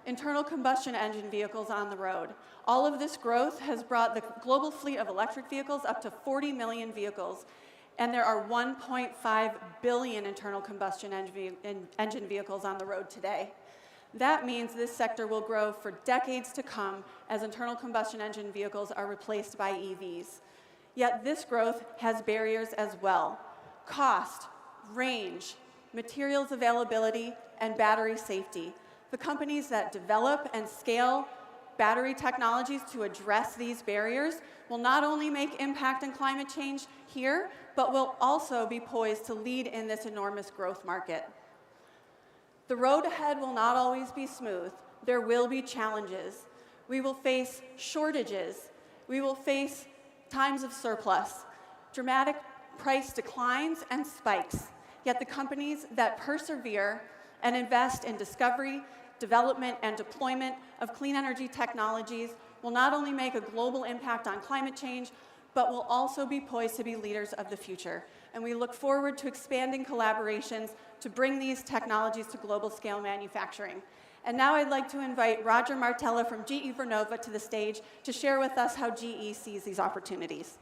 internal combustion engine vehicles on the road. All of this growth has brought the global fleet of electric vehicles up to 40 million vehicles, and there are 1.5 billion internal combustion engine vehicles on the road today. That means this sector will grow for decades to come as internal combustion engine vehicles are replaced by EVs. Yet this growth has barriers as well: cost, range, materials availability, and battery safety. The companies that develop and scale battery technologies to address these barriers will not only make impact on climate change here, but will also be poised to lead in this enormous growth market. The road ahead will not always be smooth. There will be challenges. We will face shortages. We will face times of surplus, dramatic price declines, and spikes. Yet the companies that persevere and invest in discovery, development, and deployment of clean energy technologies will not only make a global impact on climate change, but will also be poised to be leaders of the future. And we look forward to expanding collaborations to bring these technologies to global scale manufacturing. And now I'd like to invite Roger Martella from GE Vernova to the stage to share with us how GE sees these opportunities.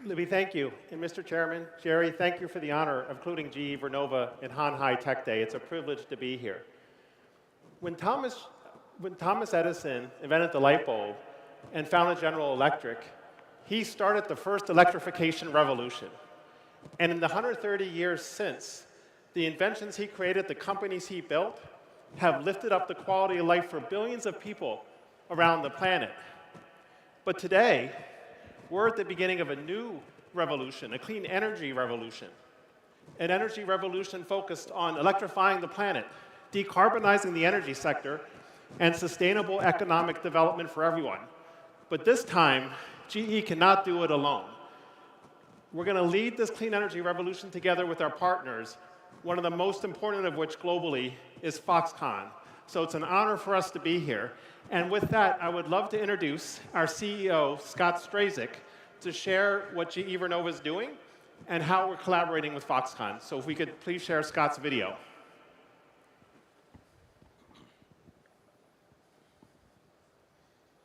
Libby, thank you. And Mr. Chairman, Jerry, thank you for the honor of including GE Vernova in Hanhai Tech Day. It's a privilege to be here. When Thomas Edison invented the light bulb and founded General Electric, he started the first electrification revolution. And in the 130 years since, the inventions he created, the companies he built, have lifted up the quality of life for billions of people around the planet. But today, we're at the beginning of a new revolution, a clean energy revolution. An energy revolution focused on electrifying the planet, decarbonizing the energy sector, and sustainable economic development for everyone. But this time, GE cannot do it alone. We're going to lead this clean energy revolution together with our partners, one of the most important of which globally is Foxconn. So it's an honor for us to be here. And with that, I would love to introduce our CEO, Scott Strazik, to share what GE Vernova is doing and how we're collaborating with Foxconn. So if we could please share Scott's video.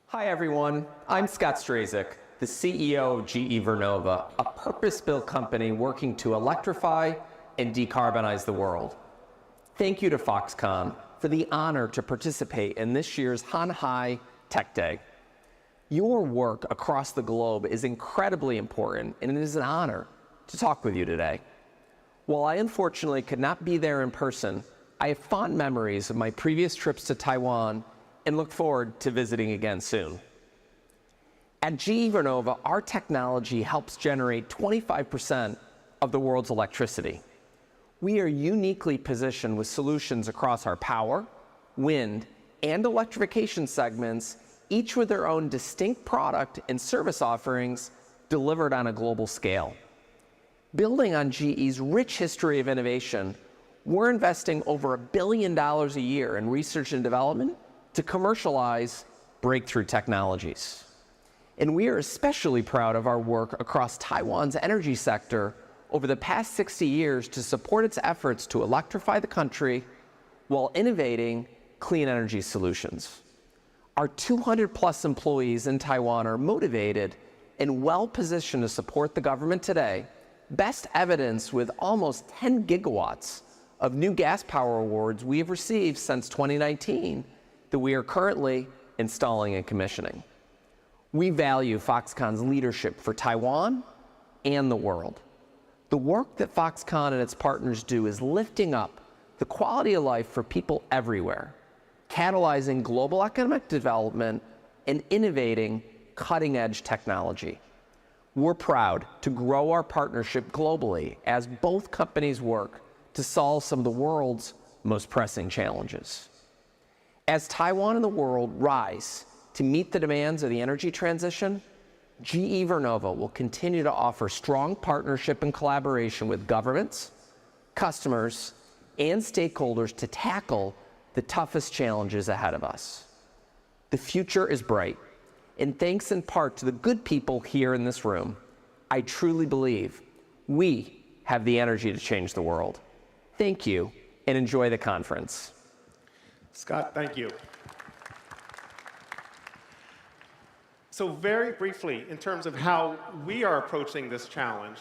Hi, everyone. I'm Scott Strazik, the CEO of GE Vernova, a purpose-built company working to electrify and decarbonize the world. Thank you to Foxconn for the honor to participate in this year's Hanhai Tech Day. Your work across the globe is incredibly important, and it is an honor to talk with you today. While I unfortunately could not be there in person, I have fond memories of my previous trips to Taiwan and look forward to visiting again soon. At GE Vernova, our technology helps generate 25% of the world's electricity. We are uniquely positioned with solutions across our power, wind, and electrification segments, each with their own distinct product and service offerings delivered on a global scale. Building on GE's rich history of innovation, we're investing over $1 billion a year in research and development to commercialize breakthrough technologies. And we are especially proud of our work across Taiwan's energy sector over the past 60 years to support its efforts to electrify the country while innovating clean energy solutions. Our 200+ employees in Taiwan are motivated and well-positioned to support the government today, best evidenced with almost 10 gigawatts of new gas power awards we have received since 2019 that we are currently installing and commissioning. We value Foxconn's leadership for Taiwan and the world. The work that Foxconn and its partners do is lifting up the quality of life for people everywhere, catalyzing global economic development and innovating cutting-edge technology. We're proud to grow our partnership globally as both companies work to solve some of the world's most pressing challenges. As Taiwan and the world rise to meet the demands of the energy transition, GE Vernova will continue to offer strong partnership and collaboration with governments, customers, and stakeholders to tackle the toughest challenges ahead of us. The future is bright, and thanks in part to the good people here in this room, I truly believe we have the energy to change the world. Thank you, and enjoy the conference. Scott, thank you. So very briefly, in terms of how we are approaching this challenge,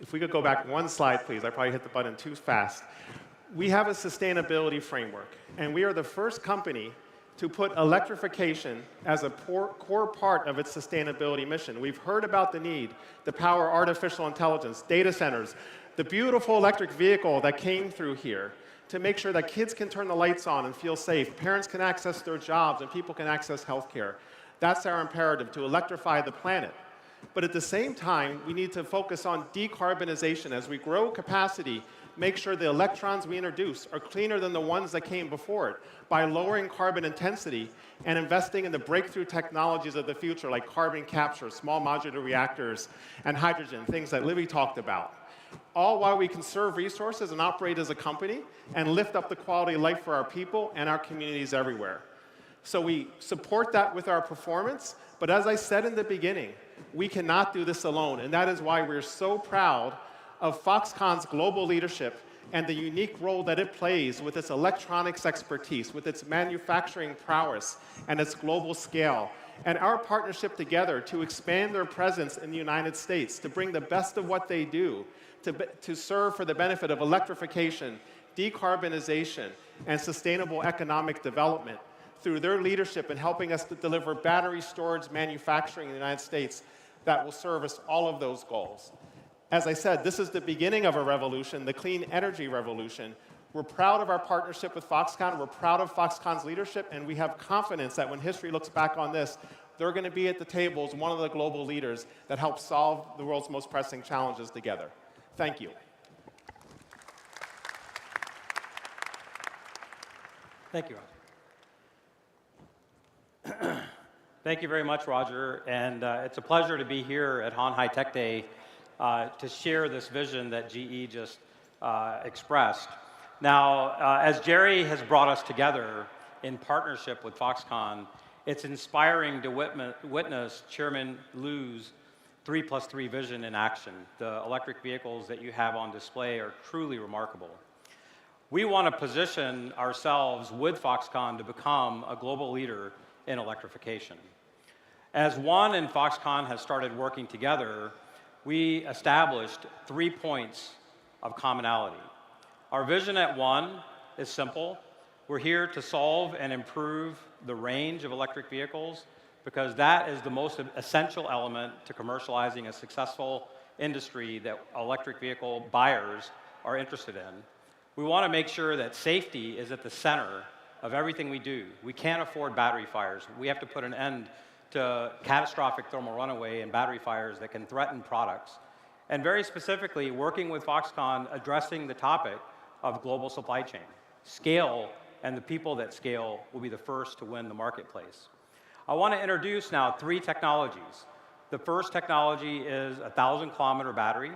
if we could go back one slide, please. I probably hit the button too fast. We have a sustainability framework, and we are the first company to put electrification as a core part of its sustainability mission. We've heard about the need to power artificial intelligence, data centers, the beautiful electric vehicle that came through here to make sure that kids can turn the lights on and feel safe, parents can access their jobs, and people can access healthcare. That's our imperative, to electrify the planet. But at the same time, we need to focus on decarbonization. As we grow capacity, make sure the electrons we introduce are cleaner than the ones that came before it by lowering carbon intensity and investing in the breakthrough technologies of the future, like carbon capture, small modular reactors, and hydrogen, things that Libby talked about. All while we conserve resources and operate as a company and lift up the quality of life for our people and our communities everywhere. So we support that with our performance, but as I said in the beginning, we cannot do this alone, and that is why we're so proud of Foxconn's global leadership and the unique role that it plays with its electronics expertise, with its manufacturing prowess, and its global scale, and our partnership together to expand their presence in the United States, to bring the best of what they do, to serve for the benefit of electrification, decarbonization, and sustainable economic development through their leadership in helping us to deliver battery storage manufacturing in the United States that will service all of those goals. As I said, this is the beginning of a revolution, the clean energy revolution. We're proud of our partnership with Foxconn. We're proud of Foxconn's leadership, and we have confidence that when history looks back on this, they're going to be at the table as one of the global leaders that help solve the world's most pressing challenges together. Thank you. Thank you, Roger. Thank you very much, Roger. And it's a pleasure to be here at Honhai Tech Day to share this vision that GE just expressed. Now, as Jerry has brought us together in partnership with Foxconn, it's inspiring to witness Chairman Liu's 3+3 vision in action. The electric vehicles that you have on display are truly remarkable. We want to position ourselves with Foxconn to become a global leader in electrification. As One and Foxconn has started working together, we established 3 points of commonality. Our vision at One is simple. We're here to solve and improve the range of electric vehicles because that is the most essential element to commercializing a successful industry that electric vehicle buyers are interested in. We want to make sure that safety is at the center of everything we do. We can't afford battery fires. We have to put an end to catastrophic thermal runaway and battery fires that can threaten products. And very specifically, working with Foxconn, addressing the topic of global supply chain. Scale and the people that scale will be the first to win the marketplace. I want to introduce now 3 technologies. The first technology is a 1,000-kilometer battery.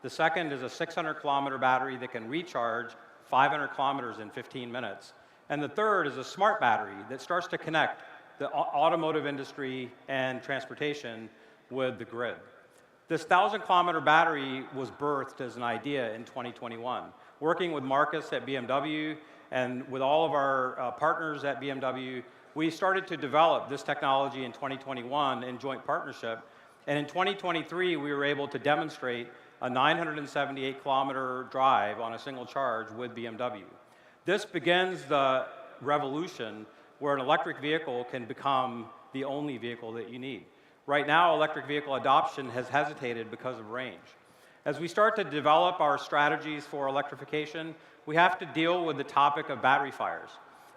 The second is a 600-kilometer battery that can recharge 500 kilometers in 15 minutes. And the third is a smart battery that starts to connect the automotive industry and transportation with the grid. This 1,000-kilometer battery was birthed as an idea in 2021. Working with Marcus at BMW and with all of our partners at BMW, we started to develop this technology in 2021 in joint partnership. And in 2023, we were able to demonstrate a 978-kilometer drive on a single charge with BMW. This begins the revolution where an electric vehicle can become the only vehicle that you need. Right now, electric vehicle adoption has hesitated because of range. As we start to develop our strategies for electrification, we have to deal with the topic of battery fires.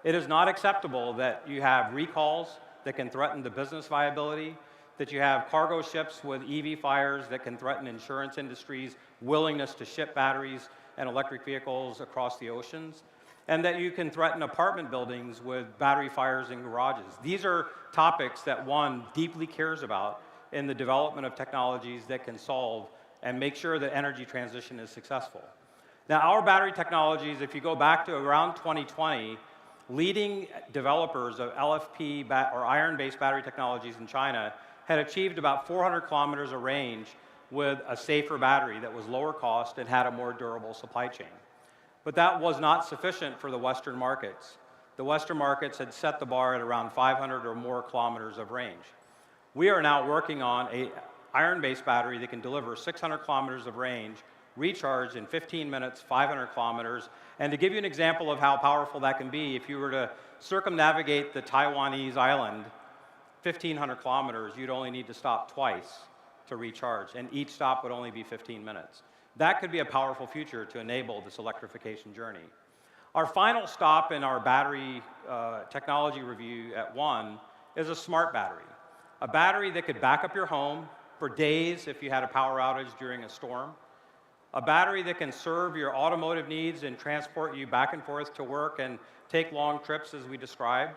It is not acceptable that you have recalls that can threaten the business viability, that you have cargo ships with EV fires that can threaten insurance industries' willingness to ship batteries and electric vehicles across the oceans, and that you can threaten apartment buildings with battery fires in garages. These are topics that one deeply cares about in the development of technologies that can solve and make sure that energy transition is successful. Now, our battery technologies, if you go back to around 2020, leading developers of LFP or iron-based battery technologies in China had achieved about 400 kilometers of range with a safer battery that was lower cost and had a more durable supply chain. But that was not sufficient for the Western markets. The Western markets had set the bar at around 500 or more kilometers of range. We are now working on an iron-based battery that can deliver 600 kilometers of range, recharge in 15 minutes, 500 kilometers. And to give you an example of how powerful that can be, if you were to circumnavigate the Taiwanese island 1,500 kilometers, you'd only need to stop twice to recharge, and each stop would only be 15 minutes. That could be a powerful future to enable this electrification journey. Our final stop in our battery technology review at One is a smart battery. A battery that could back up your home for days if you had a power outage during a storm. A battery that can serve your automotive needs and transport you back and forth to work and take long trips as we described.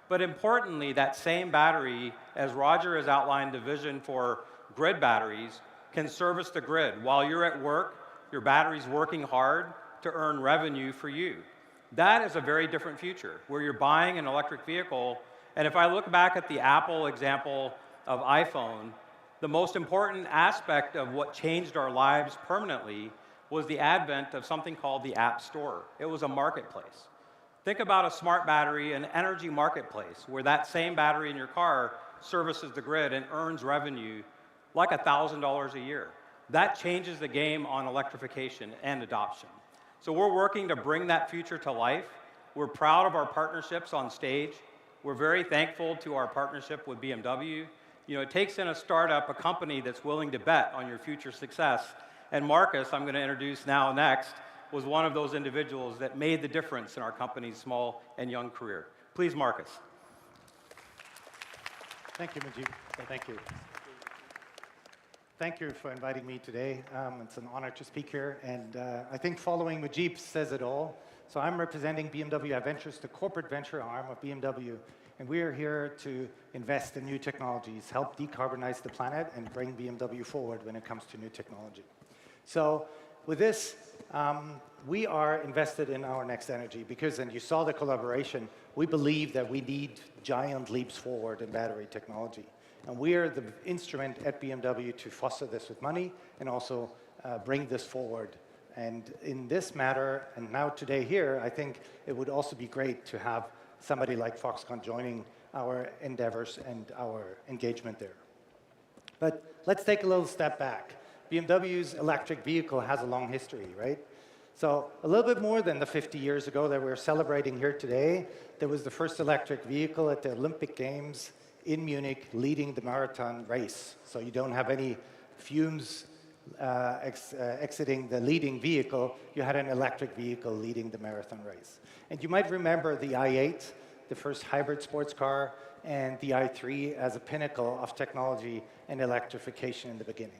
But importantly, that same battery, as Roger has outlined the vision for grid batteries, can service the grid. While you're at work, your battery's working hard to earn revenue for you. That is a very different future, where you're buying an electric vehicle. And if I look back at the Apple example of iPhone, the most important aspect of what changed our lives permanently was the advent of something called the App Store. It was a marketplace. Think about a smart battery, an energy marketplace, where that same battery in your car services the grid and earns revenue like $1,000 a year. That changes the game on electrification and adoption. So we're working to bring that future to life. We're proud of our partnerships on stage. We're very thankful to our partnership with BMW. You know, it takes in a startup, a company that's willing to bet on your future success. And Marcus, I'm going to introduce now next, was one of those individuals that made the difference in our company's small and young career. Please, Marcus. Thank you, Majid. Thank you. Thank you for inviting me today. It's an honor to speak here, and I think following Majid says it all. So I'm representing BMW Ventures, the corporate venture arm of BMW, and we are here to invest in new technologies, help decarbonize the planet, and bring BMW forward when it comes to new technology. So with this, we are invested in our next energy because, and you saw the collaboration, we believe that we need giant leaps forward in battery technology. And we are the instrument at BMW to foster this with money and also bring this forward. And in this matter, and now today here, I think it would also be great to have somebody like Foxconn joining our endeavors and our engagement there. But let's take a little step back. BMW's electric vehicle has a long history, right? So a little bit more than the 50 years ago that we're celebrating here today, there was the first electric vehicle at the Olympic Games in Munich leading the marathon race. So you don't have any fumes exiting the leading vehicle. You had an electric vehicle leading the marathon race. And you might remember the i8, the first hybrid sports car, and the i3 as a pinnacle of technology and electrification in the beginning.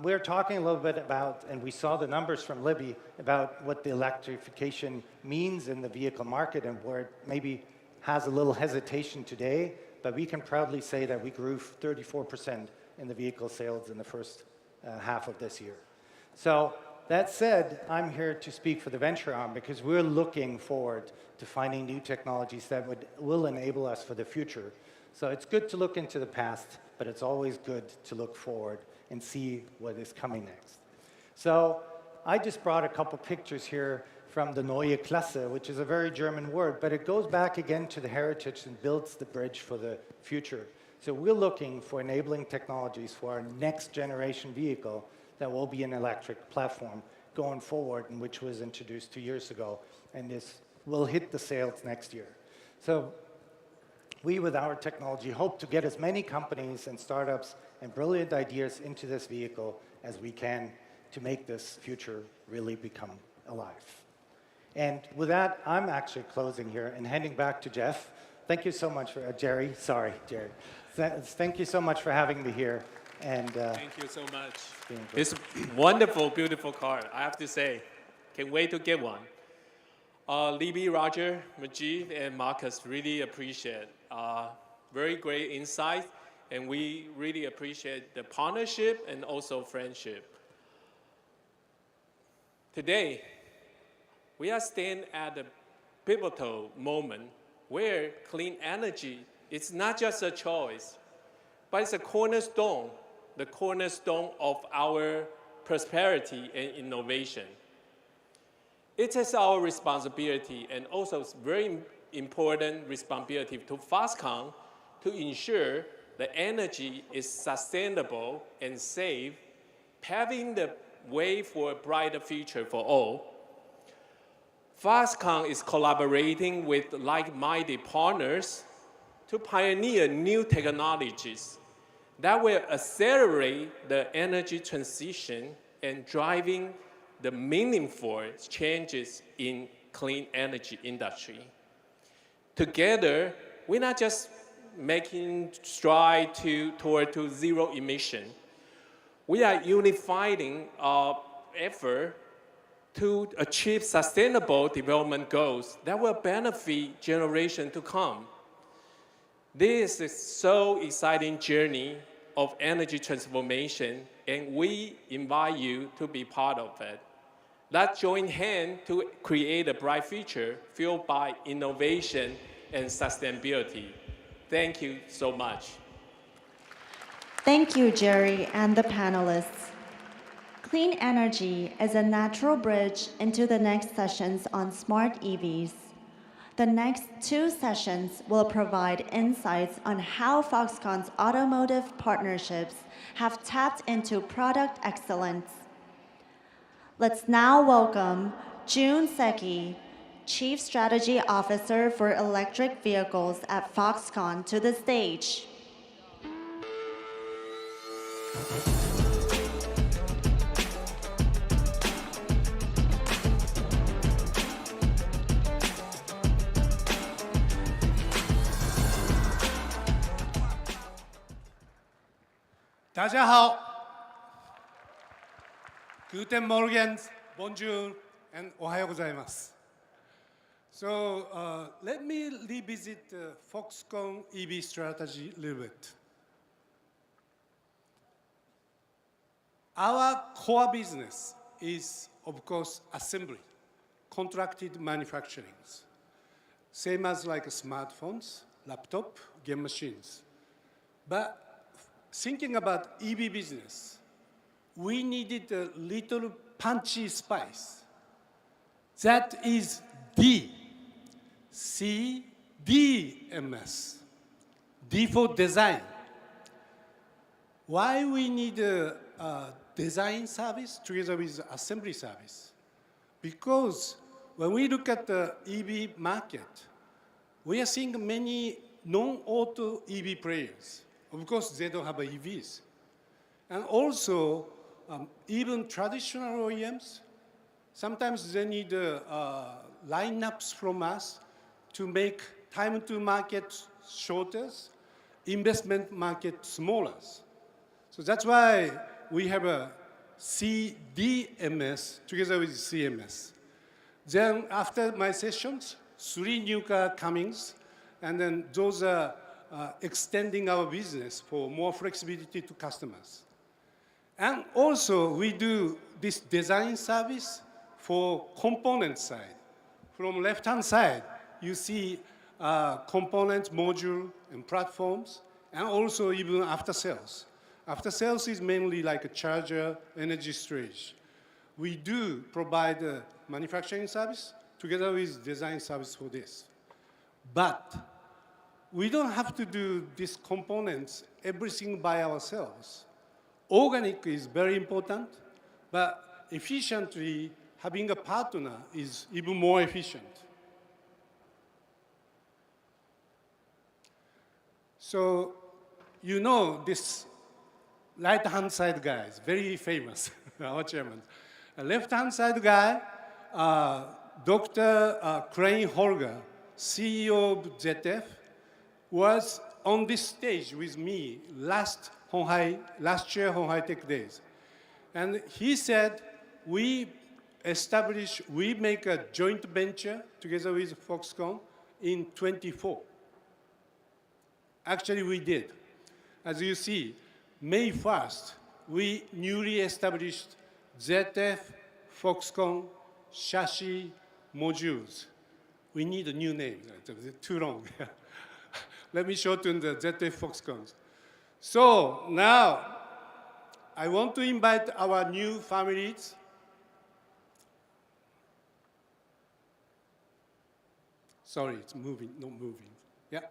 We're talking a little bit about, and we saw the numbers from Libby, about what the electrification means in the vehicle market and where it maybe has a little hesitation today, but we can proudly say that we grew 34% in the vehicle sales in the first half of this year. So that said, I'm here to speak for the venture arm because we're looking forward to finding new technologies that will enable us for the future. So it's good to look into the past, but it's always good to look forward and see what is coming next. So I just brought a couple pictures here from the Neue Klasse, which is a very German word, but it goes back again to the heritage and builds the bridge for the future. So we're looking for enabling technologies for our next generation vehicle that will be an electric platform going forward, and which was introduced 2 years ago, and this will hit the sales next year. So we, with our technology, hope to get as many companies and startups and brilliant ideas into this vehicle as we can to make this future really become alive. And with that, I'm actually closing here and handing back to Jeff. Thank you so much for, Jerry. Thank you so much for having me here. And thank you so much. This wonderful, beautiful card, I have to say. Can't wait to get one. Libby, Roger, Majid, and Marcus really appreciate very great insight, and we really appreciate the partnership and also friendship. Today, we are standing at a pivotal moment where clean energy is not just a choice, but it's a cornerstone, the cornerstone of our prosperity and innovation. It is our responsibility, and also very important responsibility to Foxconn to ensure the energy is sustainable and safe, paving the way for a brighter future for all. Foxconn is collaborating with like-minded partners to pioneer new technologies that will accelerate the energy transition and driving the meaningful changes in clean energy industry. Together, we're not just making stride toward zero emission. We are unifying our effort to achieve sustainable development goals that will benefit generations to come. This is so exciting journey of energy transformation, and we invite you to be part of it. Let's join hands to create a bright future fueled by innovation and sustainability. Thank you so much. Thank you, Jerry, and the panelists. Clean energy is a natural bridge into the next sessions on smart EVs. The next 2 sessions will provide insights on how Foxconn's automotive partnerships have tapped into product excellence. Let's now welcome Jun Seki, Chief Strategy Officer for Electric Vehicles at Foxconn, to the stage. Guten Morgen, bonjour, and ohayo gozaimasu. So let me revisit Foxconn EV strategy a little bit. Our core business is, of course, assembly, contracted manufacturing. Same as like smartphones, laptop, game machines. But thinking about EV business, we needed a little punchy spice. That is DMS. D for design. Why we need a design service together with assembly service? Because when we look at the EV market, we are seeing many non-auto EV players. Of course, they don't have EVs. And also, even traditional OEMs, sometimes they need lineups from us to make time to market shorter, investment market smaller. So that's why we have a CDMS together with CMS. Then after my sessions, 3 new car comings, and then those are extending our business for more flexibility to customers. And also, we do this design service for component side. From left-hand side, you see components, module, and platforms, and also even after sales. After sales is mainly like a charger, energy storage. we do provide manufacturing service together with design service for this. But we don't have to do these components, everything by ourselves. Organic is very important, but efficiently having a partner is even more efficient. So, you know this right-hand side guy is very famous, our chairman. Left-hand side guy, Dr. Crane Holger, CEO of ZF, was on this stage with me last year Honghai Tech Days. And he said, we make a joint venture together with Foxconn in 24. Actually, we did. As you see, May 1st, we newly established ZF, Foxconn, chassis, modules. We need a new name, it's too long. Let me shorten the ZF Foxconn. So now, I want to invite our new families. Sorry, it's moving, not moving. Yeah.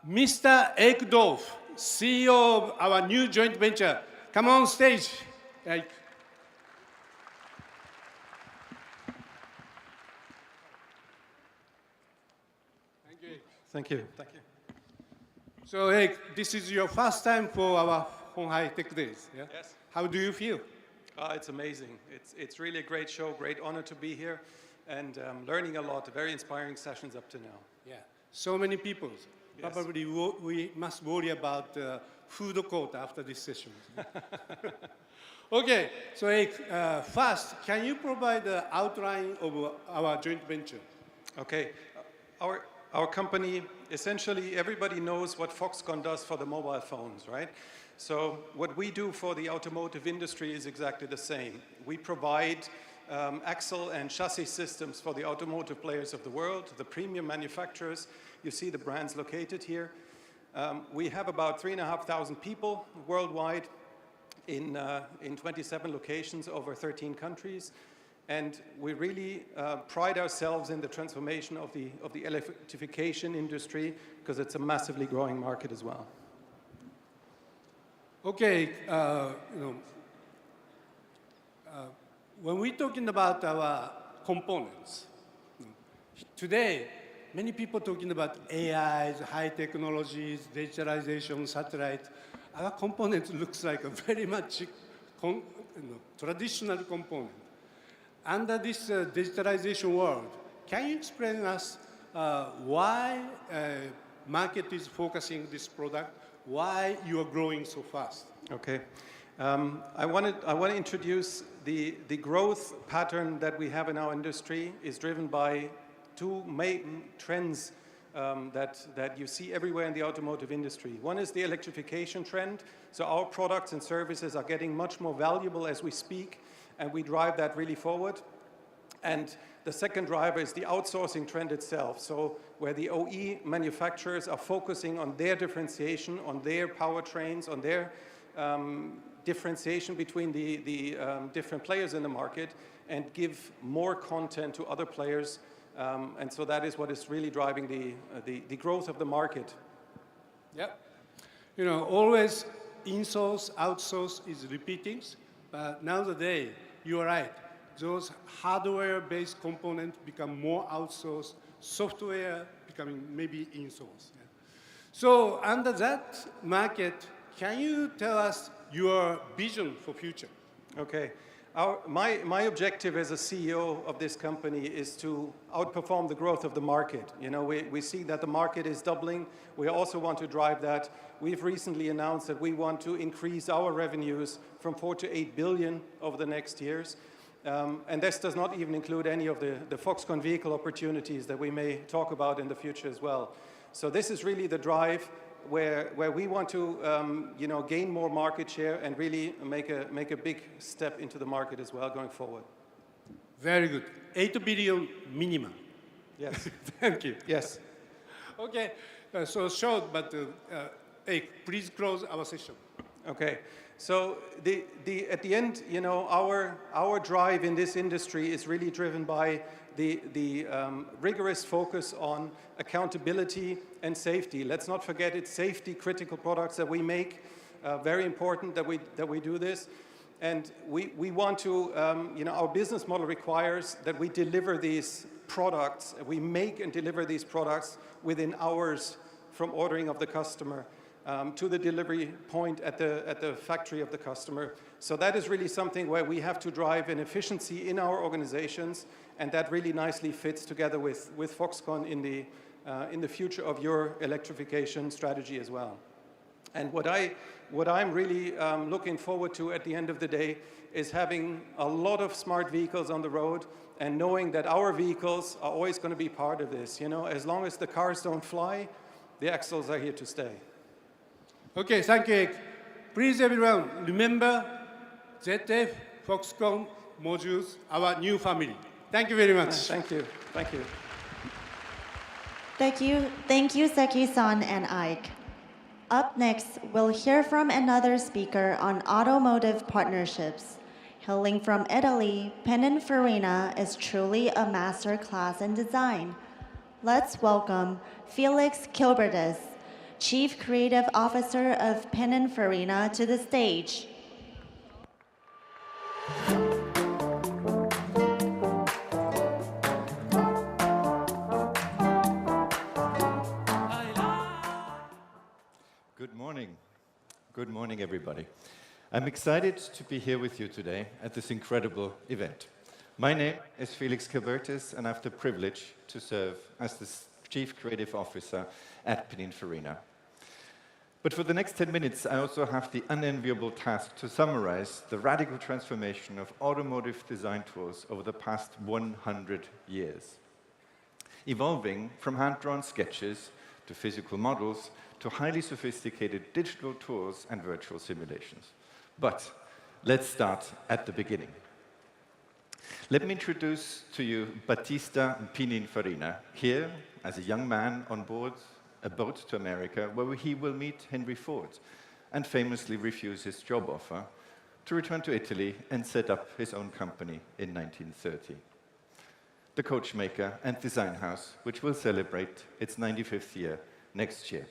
Mr. Ekdorf, CEO of our new joint venture. Come on stage. Thank you. Thank you. Thank you. So, Ek, this is your first time for our Honghai Tech Days. Yeah? Yes. How do you feel? It's amazing. It's really a great show, great honor to be here, and learning a lot, very inspiring sessions up to now. Yeah. So many people. Yes. Probably we must worry about food court after this session. Okay, so first, can you provide the outline of our joint venture? Okay, our company, essentially everybody knows what Foxconn does for the mobile phones, right? So what we do for the automotive industry is exactly the same. We provide axle and chassis systems for the automotive players of the world, the premium manufacturers. You see the brands located here. We have about 3,500 people worldwide in 27 locations over 13 countries. And we really pride ourselves in the transformation of the electrification industry because it's a massively growing market as well. Okay, when we're talking about our components, today, many people talking about AIs, high technologies, digitalization, satellite. Our component looks like a very much traditional component. Under this digitalization world, can you explain us why market is focusing this product, why you are growing so fast? Okay. I want to introduce the growth pattern that we have in our industry is driven by two main trends that you see everywhere in the automotive industry. One is the electrification trend. So our products and services are getting much more valuable as we speak, and we drive that really forward. And the second driver is the outsourcing trend itself. So where the OE manufacturers are focusing on their differentiation, on their powertrains, on their differentiation between the different players in the market and give more content to other players. And so that is what is really driving the growth of the market. Yeah. You know, always in-source, outsource is repeating, but nowadays, you are right. Those hardware-based components become more outsourced, software becoming maybe in-source. Yeah. So under that market, can you tell us your vision for future? Okay. My objective as a CEO of this company is to outperform the growth of the market. You know, we see that the market is doubling. We also want to drive that. We've recently announced that we want to increase our revenues from 4 to 8 billion over the next years. And this does not even include any of the Foxconn vehicle opportunities that we may talk about in the future as well. So this is really the drive where we want to gain more market share and really make a big step into the market as well going forward. Very good. 8 billion minimum. Yes. Thank you. Yes. Okay. So short, but please close our session. Okay. So at the end, you know, our drive in this industry is really driven by the rigorous focus on accountability and safety. Let's not forget it's safety critical products that we make. Very important that we do this. And we want to, you know, our business model requires that we deliver these products, we make and deliver these products within hours from ordering of the customer to the delivery point at the factory of the customer. So that is really something where we have to drive an efficiency in our organizations, and that really nicely fits together with Foxconn in the future of your electrification strategy as well. And what I'm really looking forward to at the end of the day is having a lot of smart vehicles on the road and knowing that our vehicles are always going to be part of this. You know, as long as the cars don't fly, the axles are here to stay. Okay, thank you. Please, everyone, remember ZF Foxconn modules, our new family. Thank you very much. Thank you. Thank you. Thank you, Seki-san and Ike. Up next, we'll hear from another speaker on automotive partnerships. Hailing from Italy, Pininfarina is truly a master class in design. Let's welcome Felix Kilbertus, Chief Creative Officer of Pininfarina, to the stage. Good morning. Good morning, everybody. I'm excited to be here with you today at this incredible event. My name is Felix Kilbertus, and I have the privilege to serve as the Chief Creative Officer at Pininfarina. But for the next 10 minutes, I also have the unenviable task to summarize the radical transformation of automotive design tools over the past 100 years, evolving from hand-drawn sketches to physical models to highly sophisticated digital tools and virtual simulations. But let's start at the beginning. Let me introduce to you Battista Pininfarina, here as a young man on board a boat to America, where he will meet Henry Ford and famously refuse his job offer to return to Italy and set up his own company in 1930. The coachmaker and design house, which will celebrate its 95th year next year.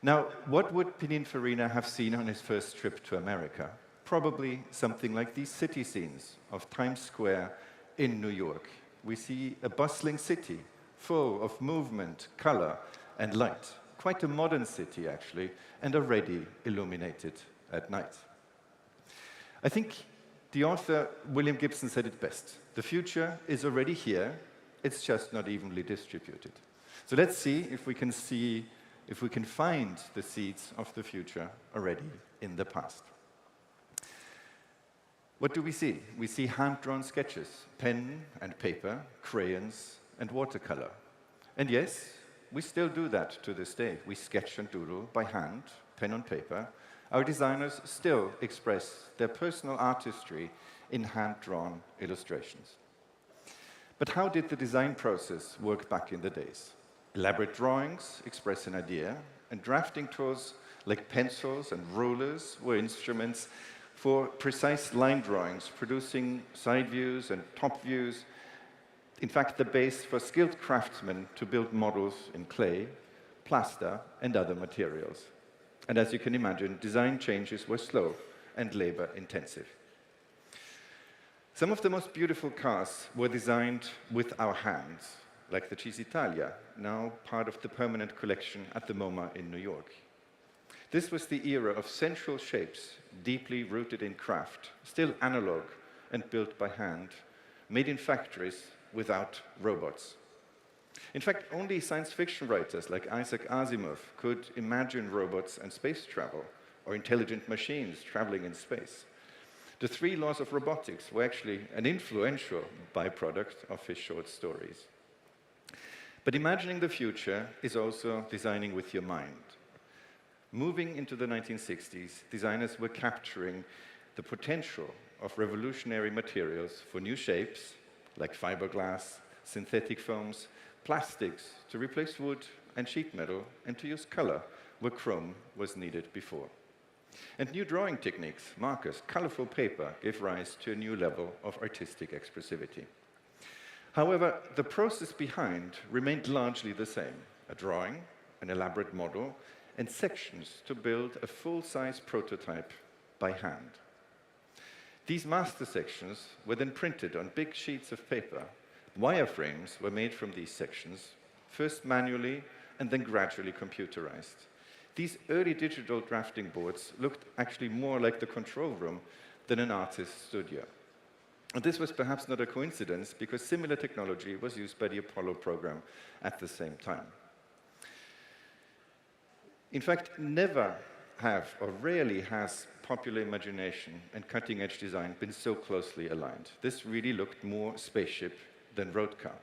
Now, what would Pininfarina have seen on his first trip to America? Probably something like these city scenes of Times Square in New York. We see a bustling city full of movement, color, and light. Quite a modern city, actually, and already illuminated at night. I think the author, William Gibson, said it best. The future is already here, it's just not evenly distributed. So let's see if we can find the seeds of the future already in the past. What do we see? We see hand-drawn sketches, pen and paper, crayons, and watercolor. And yes, we still do that to this day. We sketch and doodle by hand, pen on paper. Our designers still express their personal artistry in hand-drawn illustrations. But how did the design process work back in the days? Elaborate drawings express an idea, and drafting tools like pencils and rulers were instruments for precise line drawings, producing side views and top views. In fact, the base for skilled craftsmen to build models in clay, plaster, and other materials. And as you can imagine, design changes were slow and labor-intensive. Some of the most beautiful cars were designed with our hands, like the Cisitalia, now part of the permanent collection at the MoMA in New York. This was the era of sensual shapes, deeply rooted in craft, still analog and built by hand, made in factories without robots. In fact, only science fiction writers like Isaac Asimov could imagine robots and space travel, or intelligent machines traveling in space. The 3 laws of robotics were actually an influential byproduct of his short stories. But imagining the future is also designing with your mind. Moving into the 1960s, designers were capturing the potential of revolutionary materials for new shapes, like fiberglass, synthetic foams, plastics to replace wood and sheet metal, and to use color where chrome was needed before. And new drawing techniques, markers, colorful paper gave rise to a new level of artistic expressivity. However, the process behind remained largely the same: a drawing, an elaborate model, and sections to build a full-size prototype by hand. These master sections were then printed on big sheets of paper. Wireframes were made from these sections, first manually and then gradually computerized. These early digital drafting boards looked actually more like the control room than an artist's studio. And this was perhaps not a coincidence, because similar technology was used by the Apollo program at the same time. In fact, never have, or rarely has, popular imagination and cutting-edge design been so closely aligned. This really looked more spaceship than road car.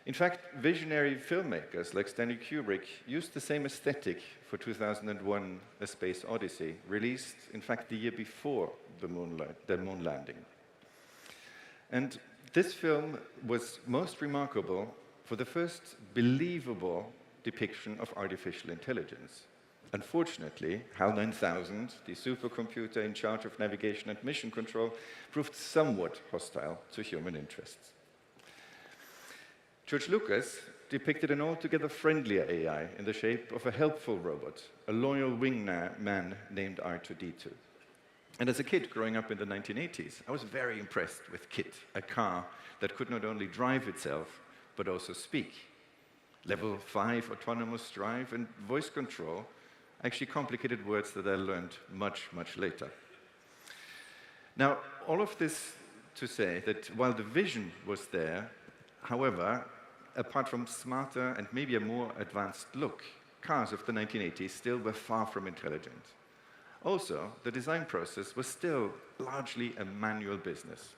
In fact, visionary filmmakers like Stanley Kubrick used the same aesthetic for 2001: A Space Odyssey, released, in fact, the year before the moon landing. And this film was most remarkable for the first believable depiction of artificial intelligence. Unfortunately, HAL 9000, the supercomputer in charge of navigation and mission control, proved somewhat hostile to human interests. George Lucas depicted an altogether friendlier AI in the shape of a helpful robot, a loyal wingman named R2-D2. And as a kid growing up in the 1980s, I was very impressed with KITT, a car that could not only drive itself, but also speak. Level 5 autonomous drive and voice control, actually complicated words that I learned much, much later. Now, all of this to say that while the vision was there, however, apart from smarter and maybe a more advanced look, cars of the 1980s still were far from intelligent. Also, the design process was still largely a manual business.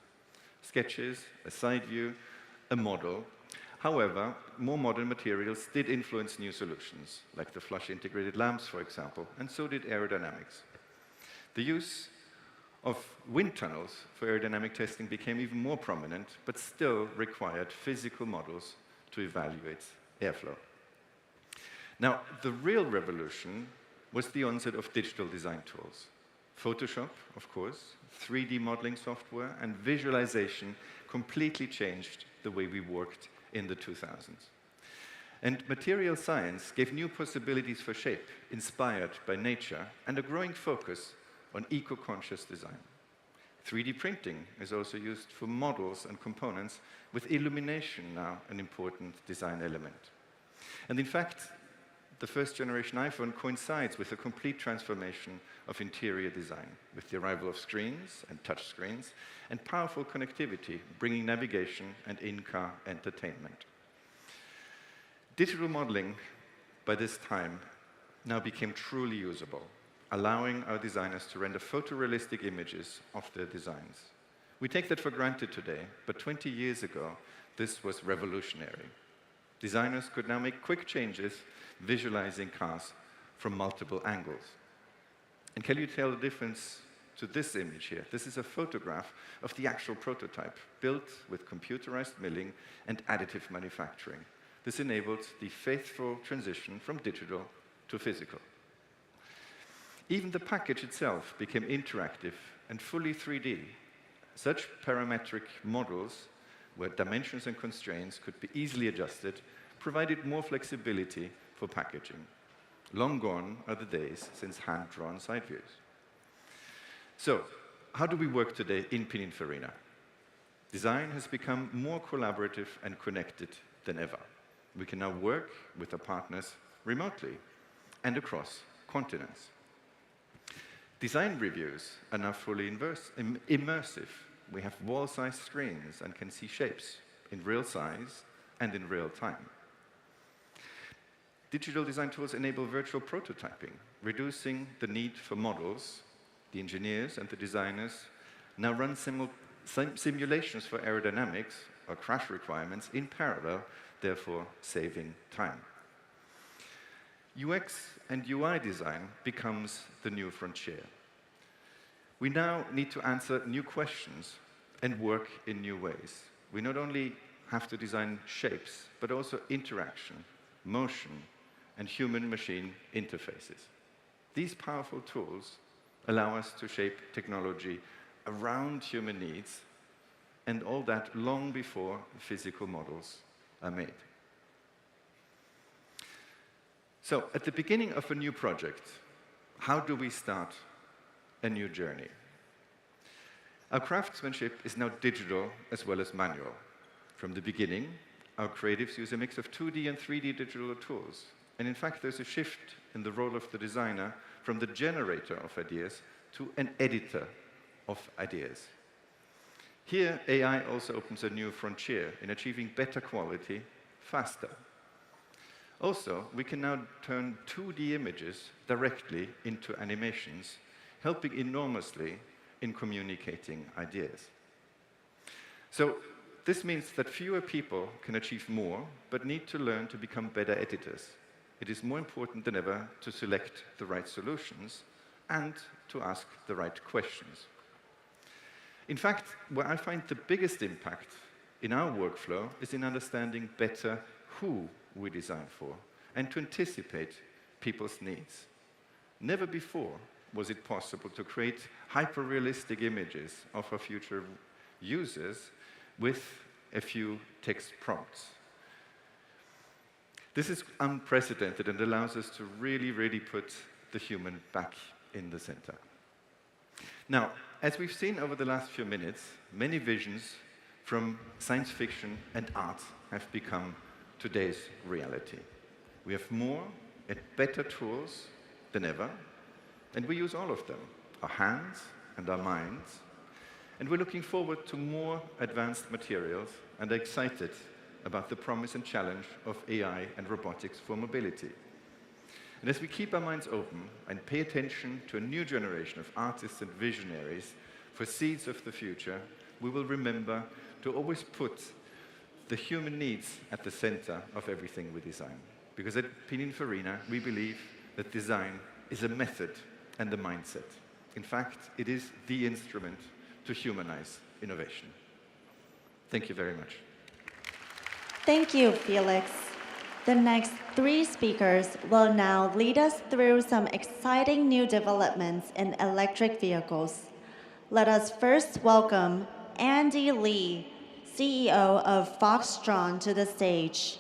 Sketches, a side view, a model. However, more modern materials did influence new solutions, like the flush integrated lamps, for example, and so did aerodynamics. The use of wind tunnels for aerodynamic testing became even more prominent, but still required physical models to evaluate airflow. Now, the real revolution was the onset of digital design tools. Photoshop, of course, 3D modeling software, and visualization completely changed the way we worked in the 2000s. And material science gave new possibilities for shape, inspired by nature, and a growing focus on eco-conscious design. 3D printing is also used for models and components, with illumination now an important design element. And in fact, the first generation iPhone coincides with a complete transformation of interior design, with the arrival of screens and touch screens and powerful connectivity, bringing navigation and in-car entertainment. Digital modeling, by this time, now became truly usable, allowing our designers to render photorealistic images of their designs. We take that for granted today, but 20 years ago, this was revolutionary. Designers could now make quick changes, visualizing cars from multiple angles. And can you tell the difference to this image here? This is a photograph of the actual prototype, built with computerized milling and additive manufacturing. This enabled the faithful transition from digital to physical. Even the package itself became interactive and fully 3D. Such parametric models, where dimensions and constraints could be easily adjusted, provided more flexibility for packaging. Long gone are the days since hand-drawn side views. So, how do we work today in Pininfarina? Design has become more collaborative and connected than ever. We can now work with our partners remotely and across continents. Design reviews are now fully immersive. We have wall-sized screens and can see shapes in real size and in real time. Digital design tools enable virtual prototyping, reducing the need for models. The engineers and the designers now run simulations for aerodynamics or crash requirements in parallel, therefore saving time. UX and UI design becomes the new frontier. We now need to answer new questions and work in new ways. We not only have to design shapes, but also interaction, motion, and human-machine interfaces. These powerful tools allow us to shape technology around human needs, and all that long before physical models are made. So, at the beginning of a new project, how do we start a new journey? Our craftsmanship is now digital as well as manual. From the beginning, our creatives use a mix of 2D and 3D digital tools. And in fact, there's a shift in the role of the designer from the generator of ideas to an editor of ideas. Here, AI also opens a new frontier in achieving better quality faster. Also, we can now turn 2D images directly into animations, helping enormously in communicating ideas. So, this means that fewer people can achieve more, but need to learn to become better editors. It is more important than ever to select the right solutions and to ask the right questions. In fact, where I find the biggest impact in our workflow is in understanding better who we design for and to anticipate people's needs. Never before was it possible to create hyper-realistic images of our future users with a few text prompts. This is unprecedented and allows us to really put the human back in the center. Now, as we've seen over the last few minutes, many visions from science fiction and art have become today's reality. We have more and better tools than ever, and we use all of them, our hands and our minds. And we're looking forward to more advanced materials and are excited about the promise and challenge of AI and robotics for mobility. And as we keep our minds open and pay attention to a new generation of artists and visionaries for seeds of the future, we will remember to always put the human needs at the center of everything we design. Because at Pininfarina, we believe that design is a method and a mindset. In fact, it is the instrument to humanize innovation. Thank you very much. Thank you, Felix. The next three speakers will now lead us through some exciting new developments in electric vehicles. Let us first welcome Andy Lee, CEO of Foxtron, to the stage.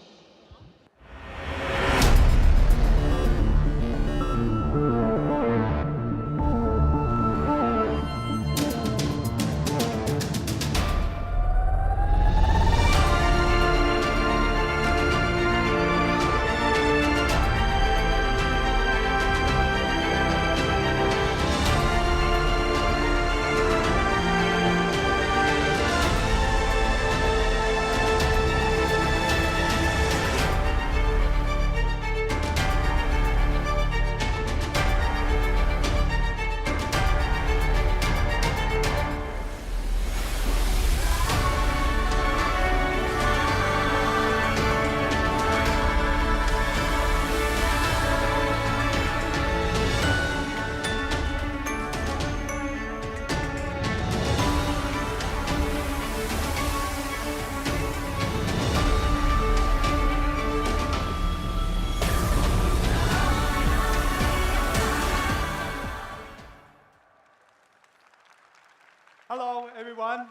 Hello, everyone.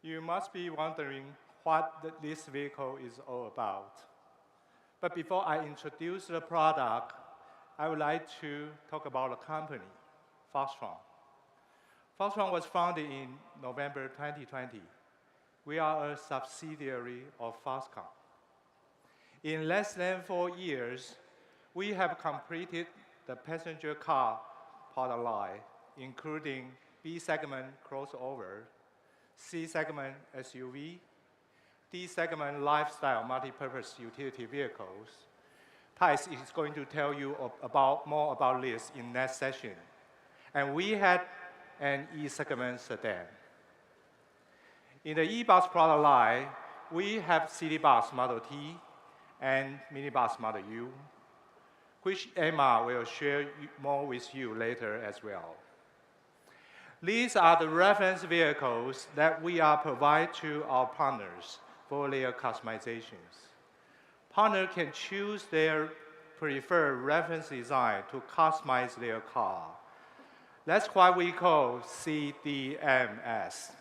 You must be wondering what this vehicle is all about. But before I introduce the product, I would like to talk about the company, Foxtron. Foxtron was founded in November 2020. We are a subsidiary of Foxconn. In less than 4 years, we have completed the passenger car product line, including B-segment crossover, C-segment SUV, D-segment lifestyle multi-purpose utility vehicles. Thijs is going to tell you more about this in next session. And we had an E-segment sedan. In the e-bus product line, we have City Bus Model T and Minibus Model U, which Emma will share more with you later as well. These are the reference vehicles that we are providing to our partners for their customizations. Partners can choose their preferred reference design to customize their car. That's what we call CDMS.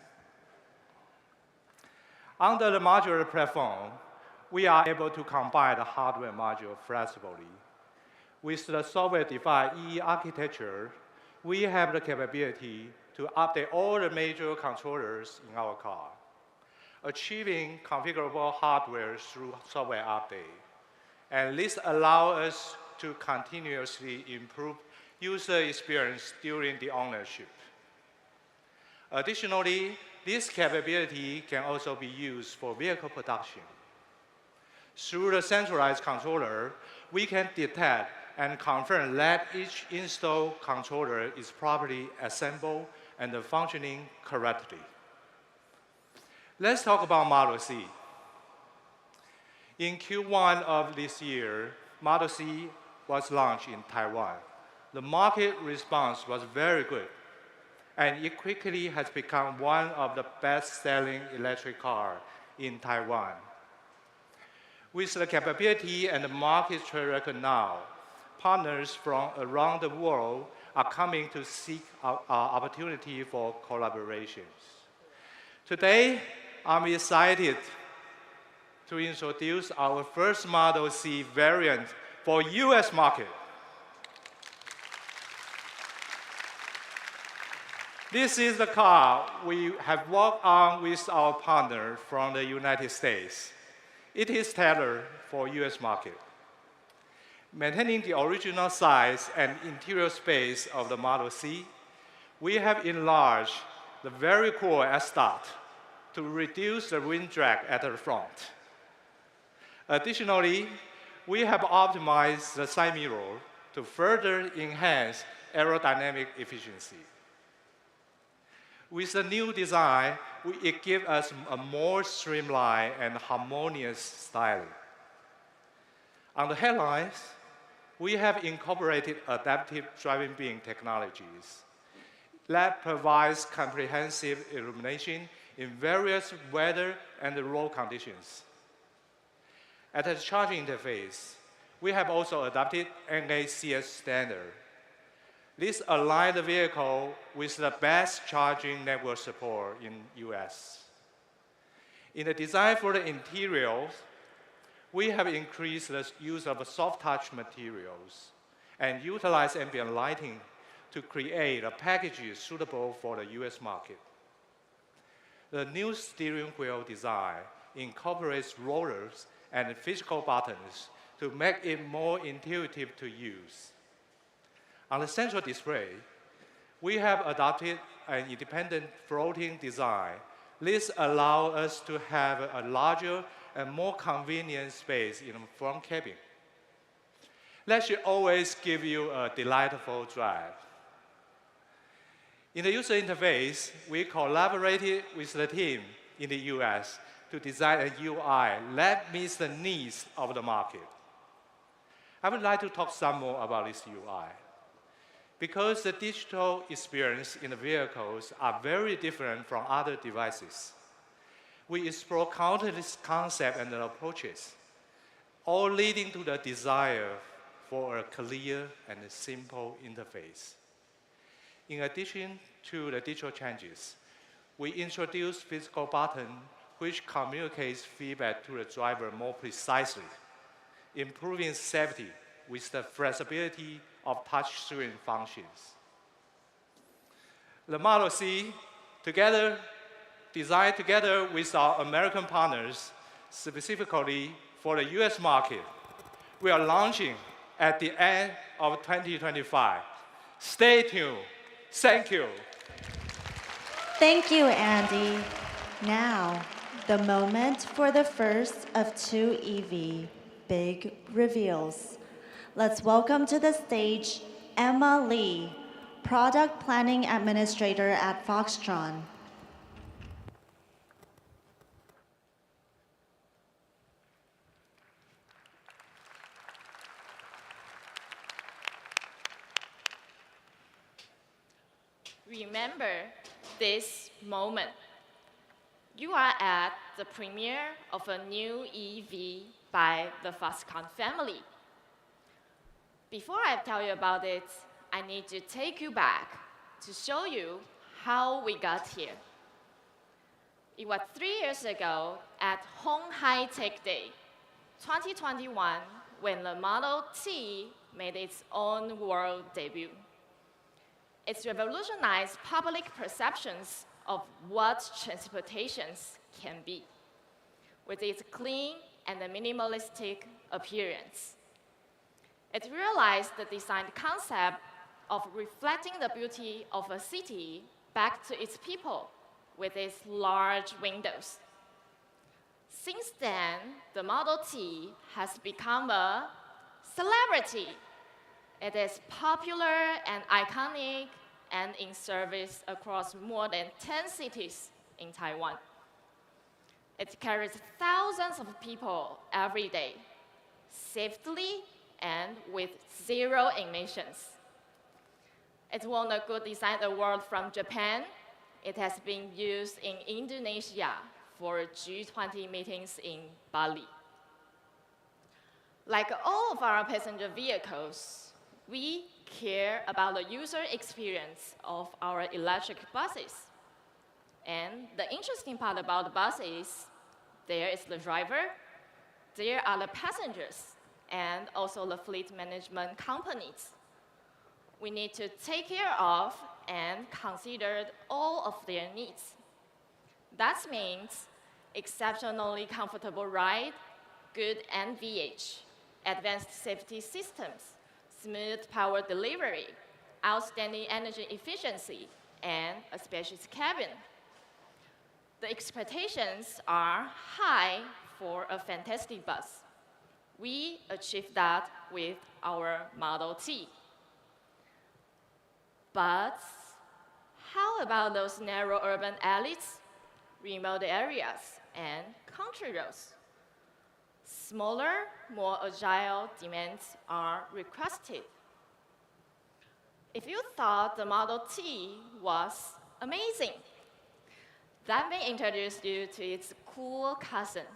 Under the modular platform, we are able to combine the hardware module flexibly. With the software-defined EE architecture, we have the capability to update all the major controllers in our car, achieving configurable hardware through software update. And this allows us to continuously improve user experience during the ownership. Additionally, this capability can also be used for vehicle production. Through the centralized controller, we can detect and confirm that each installed controller is properly assembled and functioning correctly. Let's talk about Model C. In Q1 of this year, Model C was launched in Taiwan. The market response was very good, and it quickly has become one of the best-selling electric cars in Taiwan. With the capability and the market track record now, partners from around the world are coming to seek opportunity for collaborations. Today, I'm excited to introduce our first Model C variant for US market. This is the car we have worked on with our partner from the United States. It is tailored for US market. Maintaining the original size and interior space of the Model C, we have enlarged the very core S-Dot to reduce the wind drag at the front. Additionally, we have optimized the side mirror to further enhance aerodynamic efficiency. With the new design, it gives us a more streamlined and harmonious styling. On the headlines, we have incorporated adaptive driving beam technologies that provides comprehensive illumination in various weather and road conditions. At the charging interface, we have also adopted NACS standard. This aligns the vehicle with the best charging network support in US. In the design for the interiors, we have increased the use of soft touch materials and utilized ambient lighting to create a package suitable for the US market. The new steering wheel design incorporates rollers and physical buttons to make it more intuitive to use. On the central display, we have adopted an independent floating design. This allows us to have a larger and more convenient space in the front cabin. That should always give you a delightful drive. In the user interface, we collaborated with the team in the US to design a UI that meets the needs of the market. I would like to talk some more about this UI. Because the digital experience in the vehicles are very different from other devices, we explore countless concepts and approaches, all leading to the desire for a clear and simple interface. In addition to the digital changes, we introduce physical button which communicates feedback to the driver more precisely, improving safety with the flexibility of touchscreen functions. The Model C, designed together with our American partners, specifically for the US market, we are launching at the end of 2025. Stay tuned. Thank you. Thank you, Andy. Now, the moment for the first of two EV big reveals. Let's welcome to the stage Emma Lee, Product Planning Administrator at Foxtron. remember this moment. You are at the premiere of a new EV by the Foxconn family. Before I tell you about it, I need to take you back to show you how we got here. It was 3 years ago at鴻海Tech Day, 2021, when the Model T made its own world debut. It's revolutionized public perceptions of what transportations can be, with its clean and minimalistic appearance. It realized the design concept of reflecting the beauty of a city back to its people with its large windows. Since then, the Model T has become a celebrity. It is popular and iconic and in service across more than 10 cities in Taiwan. It carries thousands of people every day, safely and with 0 emissions. It won a Good Design Award from Japan. It has been used in Indonesia for G20 meetings in Bali. Like all of our passenger vehicles, we care about the user experience of our electric buses. And the interesting part about the buses, there is the driver, there are the passengers, and also the fleet management companies. We need to take care of and consider all of their needs. That means exceptionally comfortable ride, good NVH, advanced safety systems, smooth power delivery, outstanding energy efficiency, and a spacious cabin. The expectations are high for a fantastic bus. We achieved that with our Model T. But how about those narrow urban alleys, remote areas, and country roads? Smaller, more agile demands are requested. If you thought the Model T was amazing, let me introduce you to its cool cousin.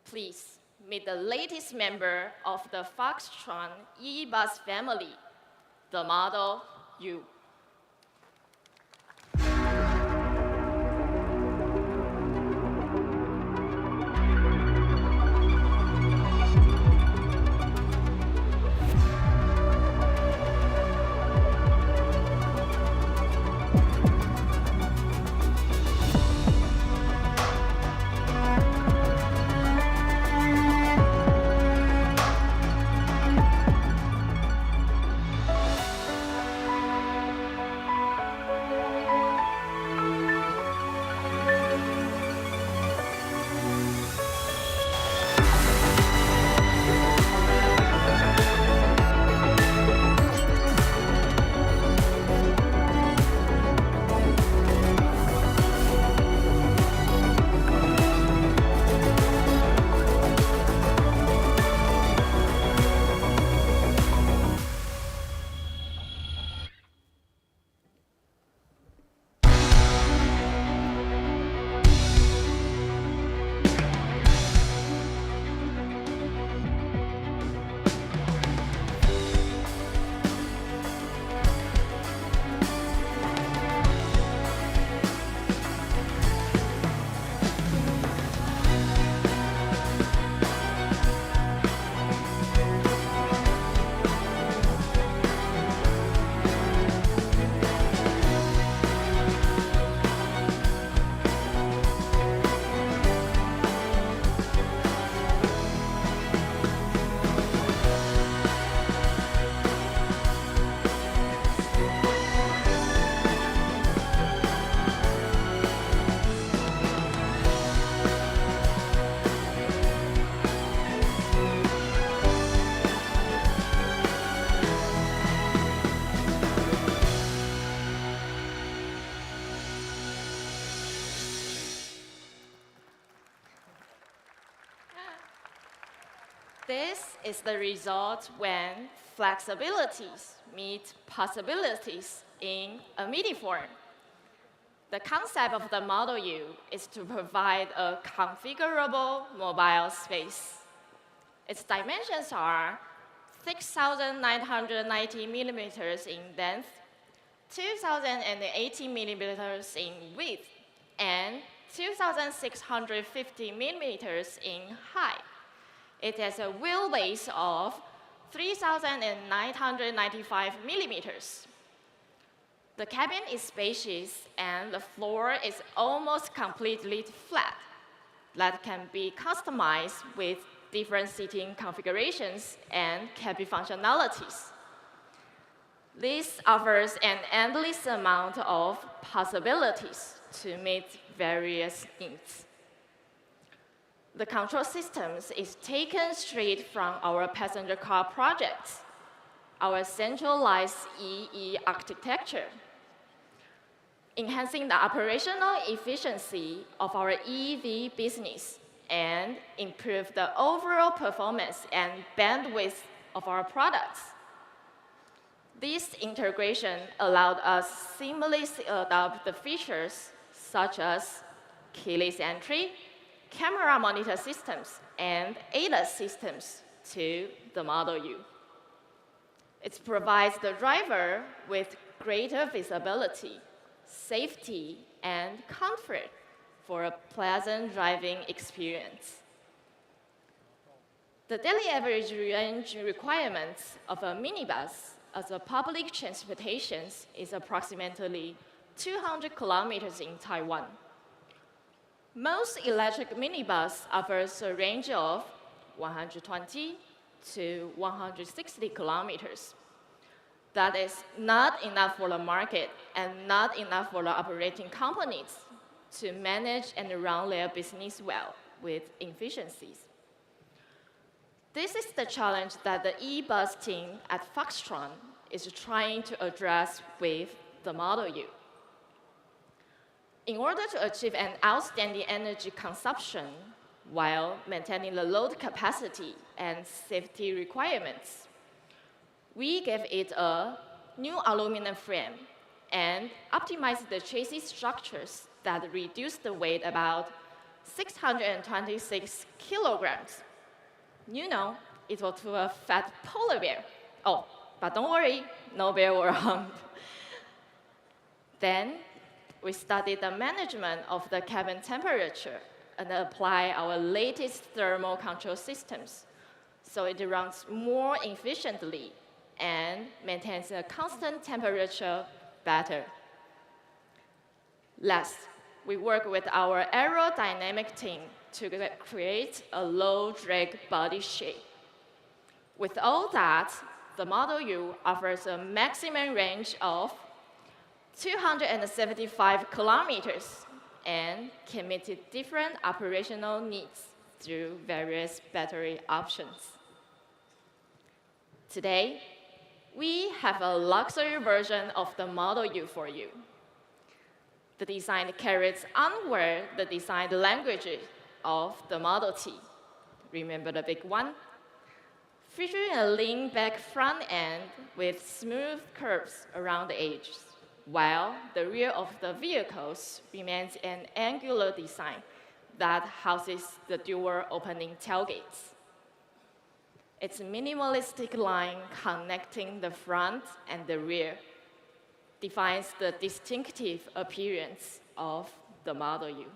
Please meet the latest member of the Foxtron e-bus family, the Model U. This is the result when flexibilities meet possibilities in a MIDI form. The concept of the Model U is to provide a configurable mobile space. Its dimensions are 6,990 millimeters in length, 2,080 millimeters in width, and 2,650 millimeters in height. It has a wheelbase of 3,995 millimeters. The cabin is spacious and the floor is almost completely flat. That can be customized with different seating configurations and cabin functionalities. This offers an endless amount of possibilities to meet various needs. The control systems is taken straight from our passenger car projects, our centralized EE architecture, enhancing the operational efficiency of our EV business and improve the overall performance and bandwidth of our products. This integration allowed us seamlessly adopt the features such as keyless entry, camera monitor systems, and ADAS systems to the Model U. It provides the driver with greater visibility, safety, and comfort for a pleasant driving experience. The daily average range requirements of a minibus as a public transportation is approximately 200 kilometers in Taiwan. Most electric minibus offers a range of 120 to 160 kilometers. That is not enough for the market and not enough for the operating companies to manage and run their business well with efficiencies. This is the challenge that the e-bus team at Foxtron is trying to address with the Model U. In order to achieve an outstanding energy consumption while maintaining the load capacity and safety requirements, we gave it a new aluminum frame and optimized the chassis structures that reduce the weight about 626 kilograms. You know, equal to a fat polar bear. Oh, but don't worry, no bear were harmed. Then, we studied the management of the cabin temperature and apply our latest thermal control systems so it runs more efficiently and maintains a constant temperature better. Last, we work with our aerodynamic team to create a low-drag body shape. With all that, the Model U offers a maximum range of 275 kilometers and can meet different operational needs through various battery options. Today, we have a luxury version of the Model U for you. The design carries onward the design language of the Model T. Remember the big one? Featuring a lean-back front end with smooth curves around the edges, while the rear of the vehicles remains an angular design that houses the dual opening tailgates. Its minimalistic line connecting the front and the rear defines the distinctive appearance of the Model U.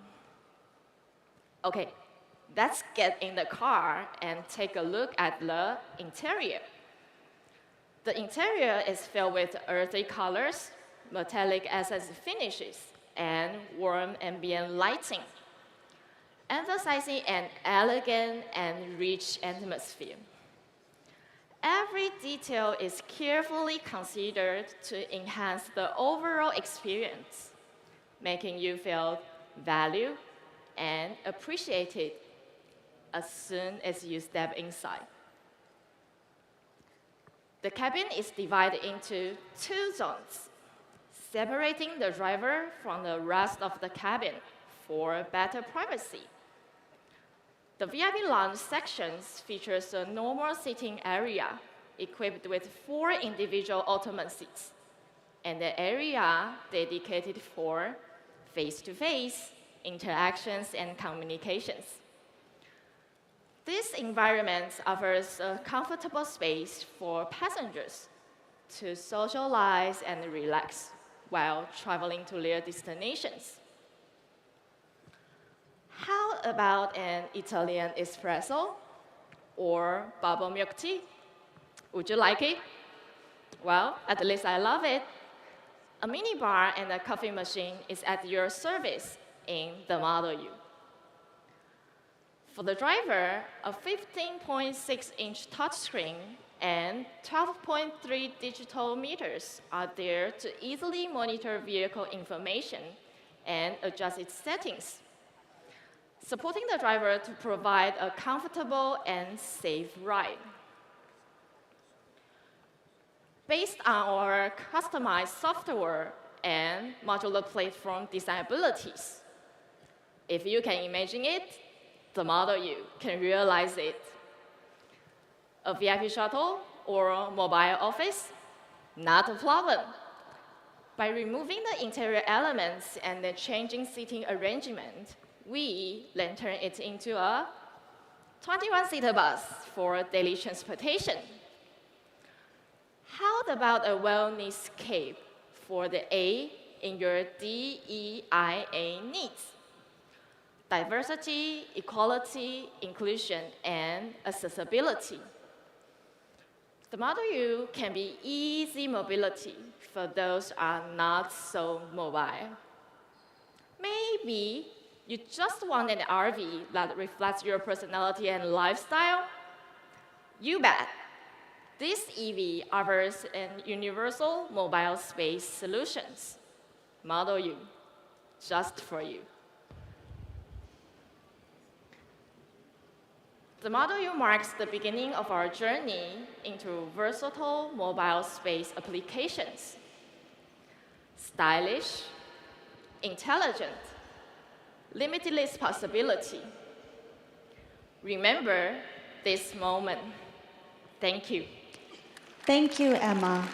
Okay, let's get in the car and take a look at the interior. The interior is filled with earthy colors, metallic accent finishes, and warm ambient lighting, emphasizing an elegant and rich atmosphere. Every detail is carefully considered to enhance the overall experience, making you feel valued and appreciated as soon as you step inside. The cabin is divided into 2 zones, separating the driver from the rest of the cabin for better privacy. The VIP lounge sections features a normal seating area equipped with 4 individual ottoman seats, and an area dedicated for face-to-face interactions and communications. This environment offers a comfortable space for passengers to socialize and relax while traveling to their destinations. How about an Italian espresso or bubble milk tea? Would you like it? Well, at least I love it. A minibar and a coffee machine is at your service in the Model U. For the driver, a 15.6-inch touchscreen and 12.3 digital meters are there to easily monitor vehicle information and adjust its settings, supporting the driver to provide a comfortable and safe ride. Based on our customized software and modular platform design abilities, if you can imagine it, the Model U can realize it. A VIP shuttle or a mobile office? Not a problem. By removing the interior elements and the changing seating arrangement, we then turn it into a 21-seater bus for daily transportation. How about a wellness cape for the A in your DEIA needs? Diversity, equality, inclusion, and accessibility. The Model U can be easy mobility for those who are not so mobile. Maybe you just want an RV that reflects your personality and lifestyle? You bet. This EV offers an universal mobile space solutions. Model U, just for you. The Model U marks the beginning of our journey into versatile mobile space applications. Stylish, intelligent, limitless possibility. Remember this moment. Thank you. Thank you, Emma.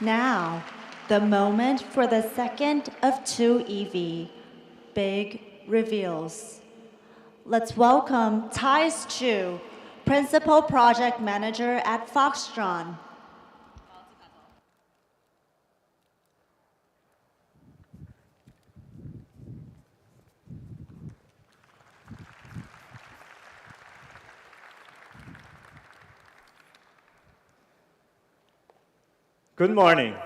Now, the moment for the second of 2 EV, big reveals. Let's welcome Thais Chu, Principal Project Manager at Foxtron. Good morning.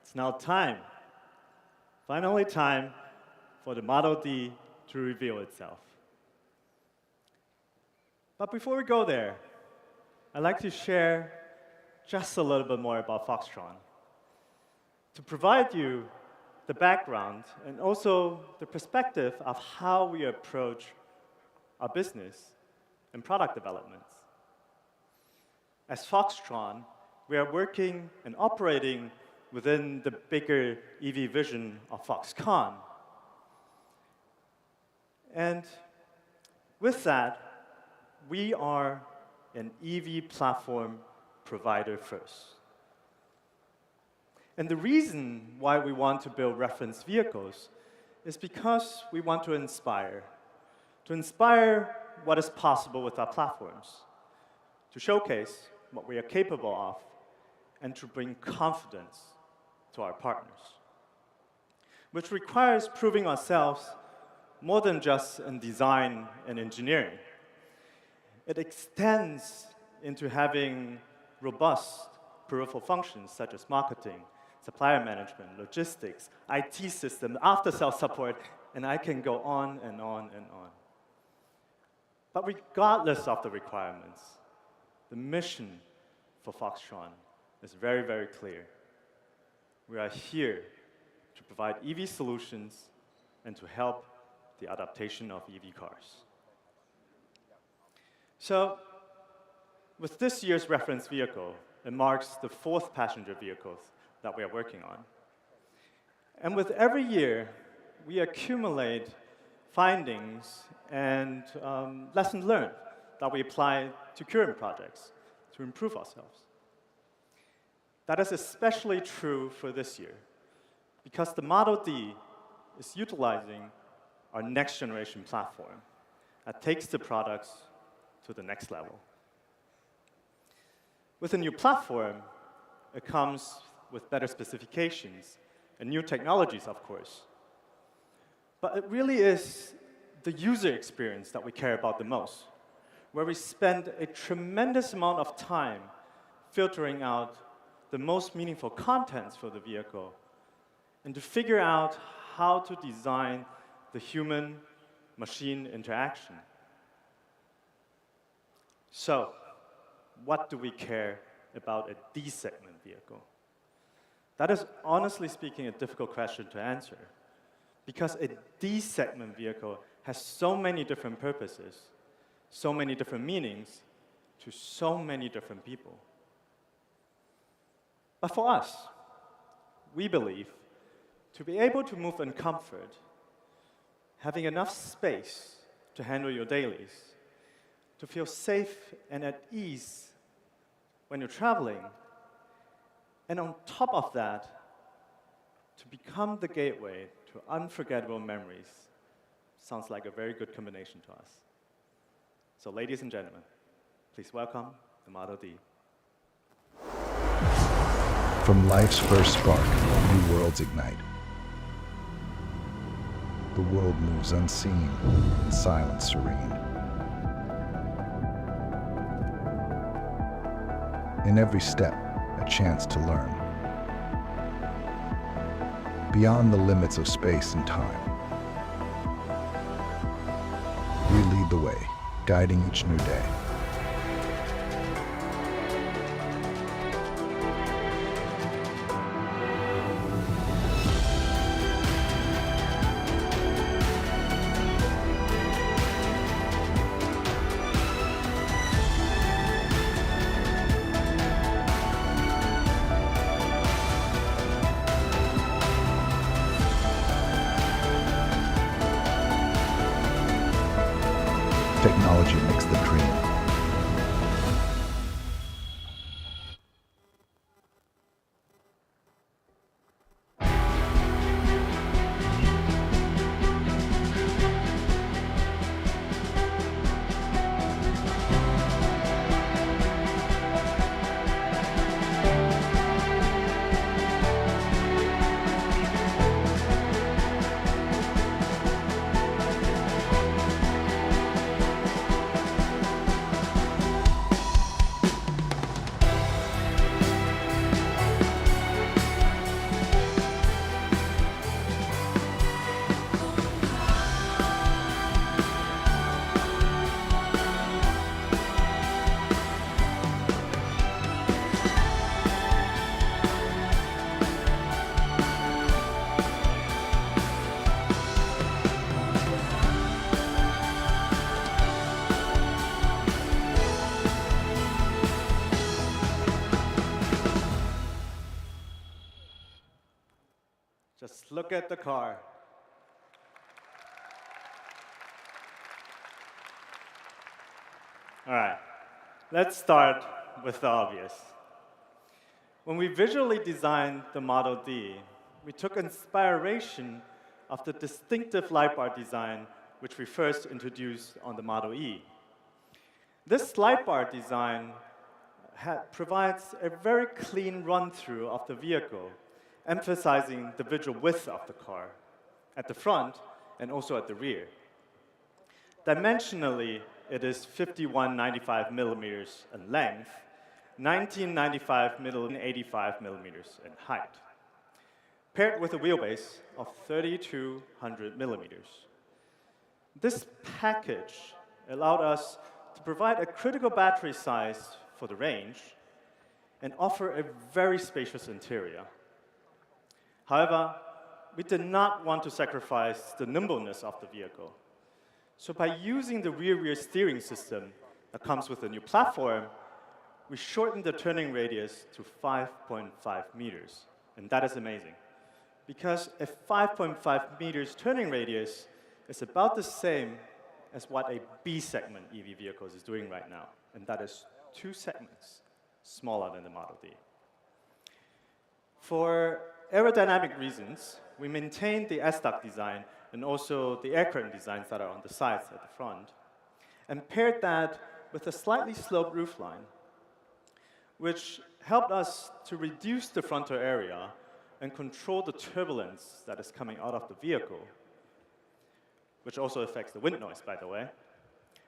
It's now time, finally time, for the Model D to reveal itself. But before we go there, I'd like to share just a little bit more about Foxtron to provide you the background and also the perspective of how we approach our business and product developments. As Foxtron, we are working and operating within the bigger EV vision of Foxconn. And with that, we are an EV platform provider first. And the reason why we want to build reference vehicles is because we want to inspire what is possible with our platforms, to showcase what we are capable of, and to bring confidence to our partners, which requires proving ourselves more than just in design and engineering. It extends into having robust peripheral functions such as marketing, supplier management, logistics, IT systems, after-sales support, and I can go on and on and on. But regardless of the requirements, the mission for Foxtron is very, very clear. We are here to provide EV solutions and to help the adaptation of EV cars. So, with this year's reference vehicle, it marks the 4th passenger vehicle that we are working on. And with every year, we accumulate findings and lessons learned that we apply to current projects to improve ourselves. That is especially true for this year, because the Model D is utilizing our next generation platform that takes the products to the next level. With a new platform, it comes with better specifications and new technologies, of course. But it really is the user experience that we care about the most, where we spend a tremendous amount of time filtering out the most meaningful contents for the vehicle and to figure out how to design the human-machine interaction. So, what do we care about a D-segment vehicle? That is, honestly speaking, a difficult question to answer, because a D-segment vehicle has so many different purposes, so many different meanings to so many different people. But for us, we believe to be able to move in comfort, having enough space to handle your dailies, to feel safe and at ease when you're traveling, and on top of that, to become the gateway to unforgettable memories, sounds like a very good combination to us. So ladies and gentlemen, please welcome the Model D. From life's first spark, new worlds ignite. The world moves unseen, in silence serene. In every step, a chance to learn. Beyond the limits of space and time, we lead the way, guiding each new day. Technology makes the dream. Just look at the car. All right, let's start with the obvious. When we visually designed the Model D, we took inspiration of the distinctive light bar design which we first introduced on the Model E. This light bar design provides a very clean run-through of the vehicle, emphasizing the visual width of the car at the front and also at the rear. Dimensionally, it is 5195 millimeters in length, 1995 and 85 millimeters in height, paired with a wheelbase of 3200 millimeters. This package allowed us to provide a critical battery size for the range and offer a very spacious interior. However, we did not want to sacrifice the nimbleness of the vehicle. So by using the rear steering system that comes with the new platform, we shortened the turning radius to 5.5 meters. And that is amazing, because a 5.5 meters turning radius is about the same as what a B-segment EV vehicle is doing right now, and that is 2 segments smaller than the Model D. For aerodynamic reasons, we maintained the S-duct design and also the air curtain designs that are on the sides at the front, and paired that with a slightly sloped roofline, which helped us to reduce the frontal area and control the turbulence that is coming out of the vehicle, which also affects the wind noise, by the way,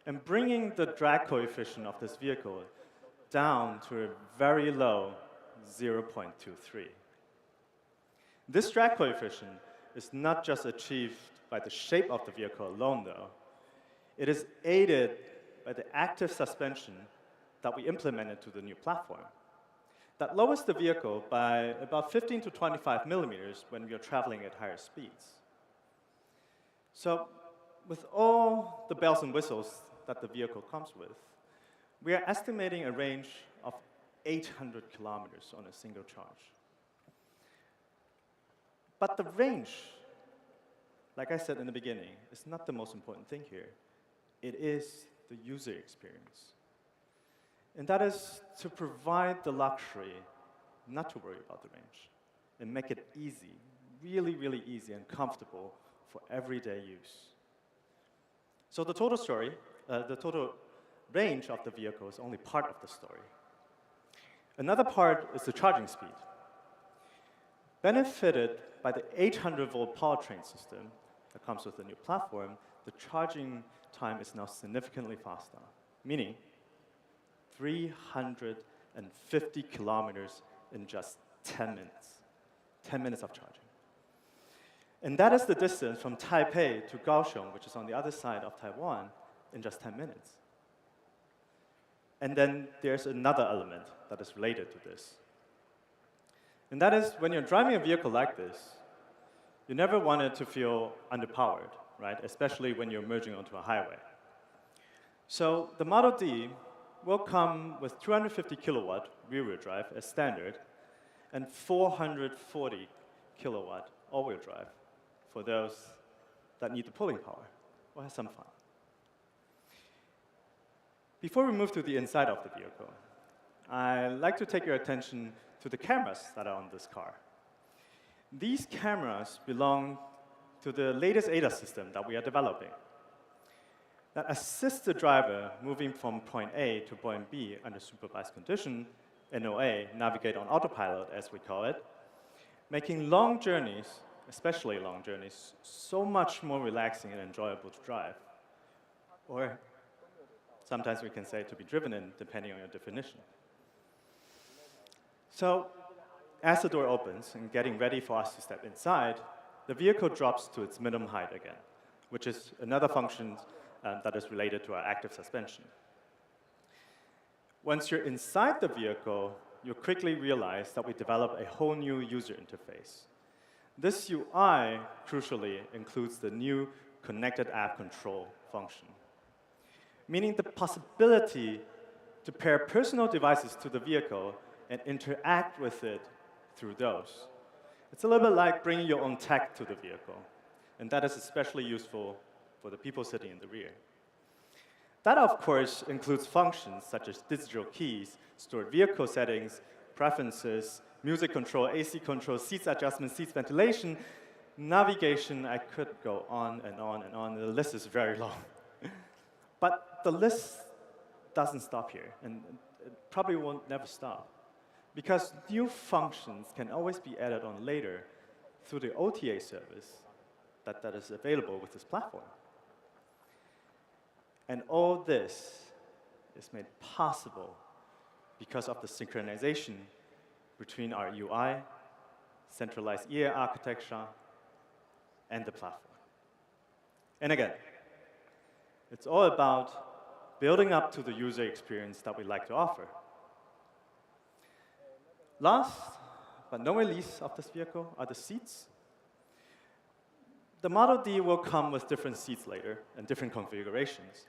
and bringing the drag coefficient of this vehicle down to a very low 0.23. This drag coefficient is not just achieved by the shape of the vehicle alone, though. It is aided by the active suspension that we implemented to the new platform. That lowers the vehicle by about 15 to 25 millimeters when we are traveling at higher speeds. So, with all the bells and whistles that the vehicle comes with, we are estimating a range of 800 kilometers on a single charge. But the range, like I said in the beginning, is not the most important thing here. It is the user experience. And that is to provide the luxury not to worry about the range and make it easy, really, really easy and comfortable for everyday use. So the total range of the vehicle is only part of the story. Another part is the charging speed. Benefited by the 800-volt powertrain system that comes with the new platform, the charging time is now significantly faster, meaning 350 kilometers in just 10 minutes. 10 minutes of charging. And that is the distance from Taipei to Kaohsiung, which is on the other side of Taiwan, in just 10 minutes. And then there's another element that is related to this. And that is, when you're driving a vehicle like this, you never want it to feel underpowered, right? Especially when you're merging onto a highway. So the Model D will come with 250 kilowatt rear-wheel drive as standard, and 440 kilowatt all-wheel drive for those that need the pulling power or have some fun. Before we move to the inside of the vehicle, I'd like to take your attention to the cameras that are on this car. These cameras belong to the latest ADAS system that we are developing that assists the driver moving from point A to point B under supervised condition, NOA, navigate on autopilot as we call it, making long journeys, especially long journeys, so much more relaxing and enjoyable to drive. Or sometimes we can say to be driven in, depending on your definition. So, as the door opens and getting ready for us to step inside, the vehicle drops to its minimum height again, which is another function that is related to our active suspension. Once you're inside the vehicle, you'll quickly realize that we developed a whole new user interface. This UI, crucially, includes the new connected app control function, meaning the possibility to pair personal devices to the vehicle and interact with it through those. It's a little bit like bringing your own tech to the vehicle, and that is especially useful for the people sitting in the rear. That, of course, includes functions such as digital keys, stored vehicle settings, preferences, music control, AC control, seats adjustment, seats ventilation, navigation. I could go on and on and on. The list is very long. But the list doesn't stop here, and it probably won't never stop, because new functions can always be added on later through the OTA service that is available with this platform. And all this is made possible because of the synchronization between our UI, centralized EA architecture, and the platform. And again, it's all about building up to the user experience that we like to offer. Last but not least of this vehicle are the seats. The Model D will come with different seats later and different configurations.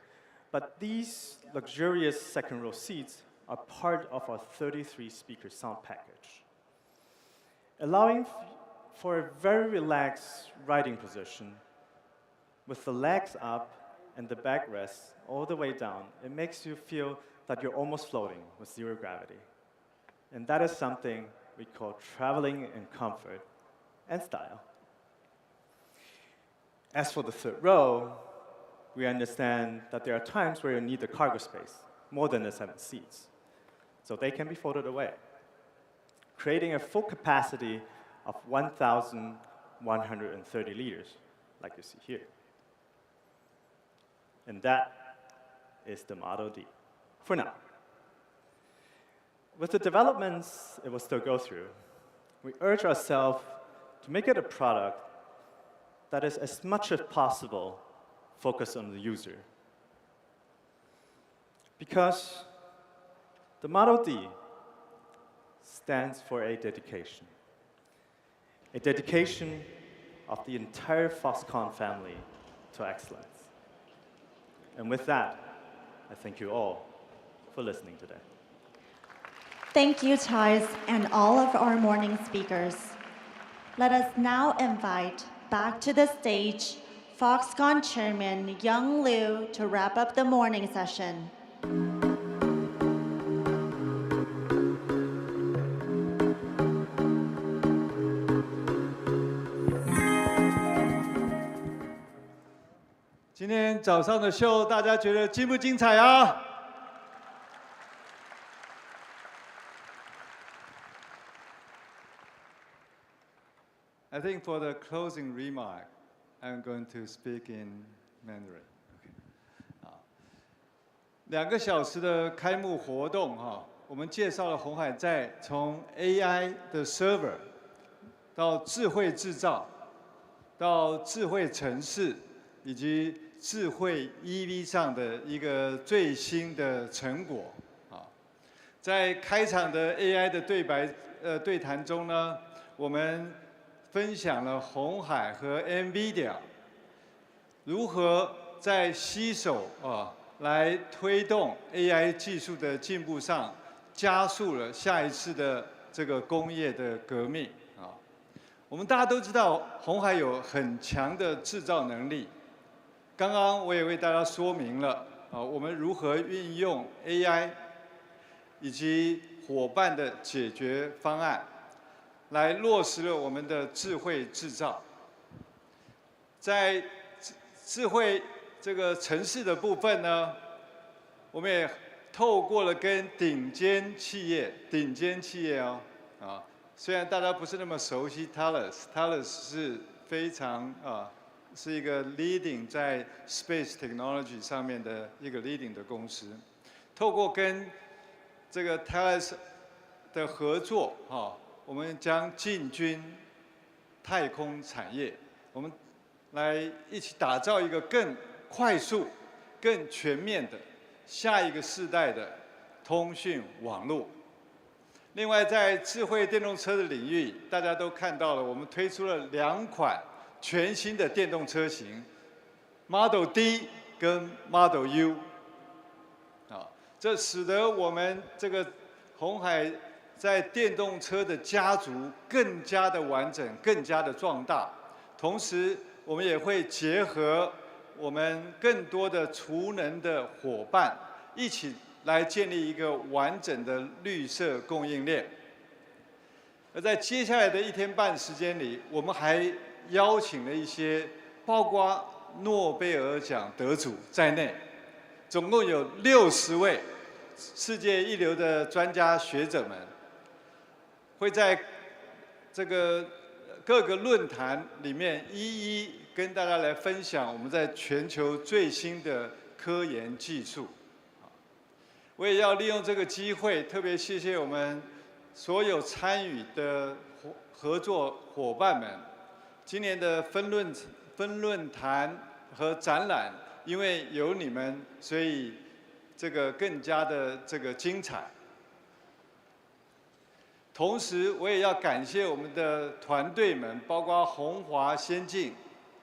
But these luxurious second-row seats are part of our 33-speaker sound package, allowing for a very relaxed riding position, with the legs up and the backrest all the way down, it makes you feel that you're almost floating with zero gravity. And that is something we call traveling in comfort and style. As for the third row, we understand that there are times where you need the cargo space, more than the 7 seats. So they can be folded away, creating a full capacity of 1,130 liters, like you see here. And that is the Model D, for now. With the developments it will still go through, we urge ourselves to make it a product that is as much as possible focused on the user. Because the Model D stands for a dedication of the entire Foxconn family to excellence. And with that, I thank you all for listening today. Thank you, Thijs, and all of our morning speakers. Let us now invite back to the stage Foxconn Chairman Young Liu to wrap up the morning session.今天早上的秀，大家觉得精不精彩啊？I think for the closing remark, I'm going to speak in Mandarin. 2个小时的开幕活动哈，我们介绍了鸿海在从 AI 的 server 到智慧制造，到智慧城市，以及智慧 EV 上的一个最新的成果啊。在开场的 AI 的对谈中呢，我们分享了鸿海和 NVIDIA 如何在携手来推动 AI 技术的进步上，加速了下一次的这个工业的革命啊。我们大家都知道，鸿海有很强的制造能力。刚刚我也为大家说明了我们如何运用 AI 以及伙伴的解决方案，来落实了我们的智慧制造。在智慧这个城市的部分呢，我们也透过了跟顶尖企业虽然大家不是那么熟悉 Thales 是非常是一个 leading 在 space technology 上面的一个 leading 的公司，透过跟这个 Thales 的合作我们将进军太空产业，我们来一起打造一个更快速、更全面的下一个世代的通讯网络。另外，在智慧电动车的领域，大家都看到了，我们推出了2款全新的电动车型 ，Model D 跟 Model U。这使得我们这个鸿海在电动车的家族更加的完整、更加的壮大。同时，我们也会结合我们更多的储能的伙伴，一起来建立一个完整的绿色供应链。而在接下来的1天半时间里，我们还邀请了一些包括诺贝尔奖得主在内，总共有60位世界一流的专家学者们，会在这个各个论坛里面一一跟大家来分享我们在全球最新的科研技术。我也要利用这个机会，特别谢谢我们所有参与的合作伙伴们。今年的分论坛和展览，因为有你们，所以这个更加的这个精彩。同时，我也要感谢我们的团队们，包括鸿华先进，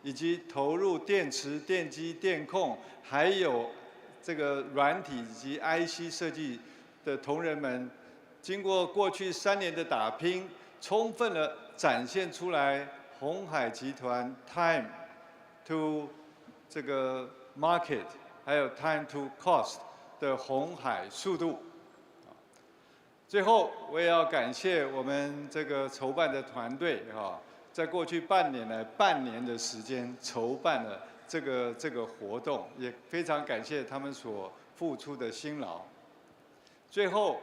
以及投入电池、电机、电控，还有这个软体以及 IC 设计的同仁们，经过过去3年的打拼，充分的展现出来鸿海集团 Time to 这个 market 还有 time to cost 的鸿海速度。最后，我也要感谢我们这个筹办的团队在过去半年的时间筹办了这个活动，也非常感谢他们所付出的辛劳。最后，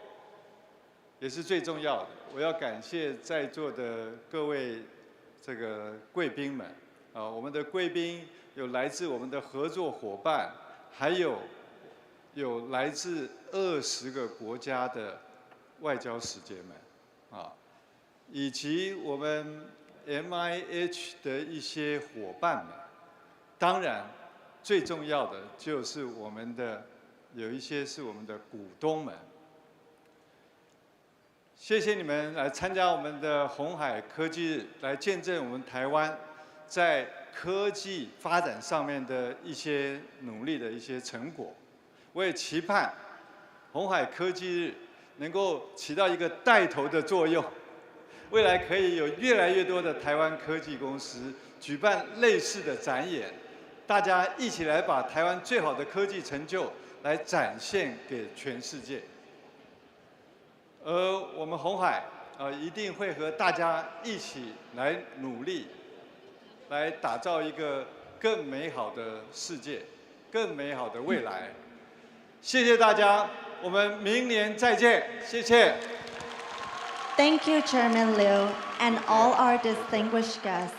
也是最重要的，我要感谢在座的各位这个贵宾们我们的贵宾有来自我们的合作伙伴，还有来自20个国家的外交使节们以及我们 MIH 的一些伙伴们。当然，最重要的就是有一些是我们的股东们。谢谢你们来参加我们的鸿海科技日，来见证我们台湾在科技发展上面的一些努力的一些成果。我也期盼鸿海科技日能够起到一个带头的作用，未来可以有越来越多的台湾科技公司举办类似的展演，大家一起来把台湾最好的科技成就来展现给全世界。而我们鸿海一定会和大家一起来努力，来打造一个更美好的世界，更美好的未来。谢谢大家，我们明年再见，谢谢。Thank you, Chairman Liu, and all our distinguished guests.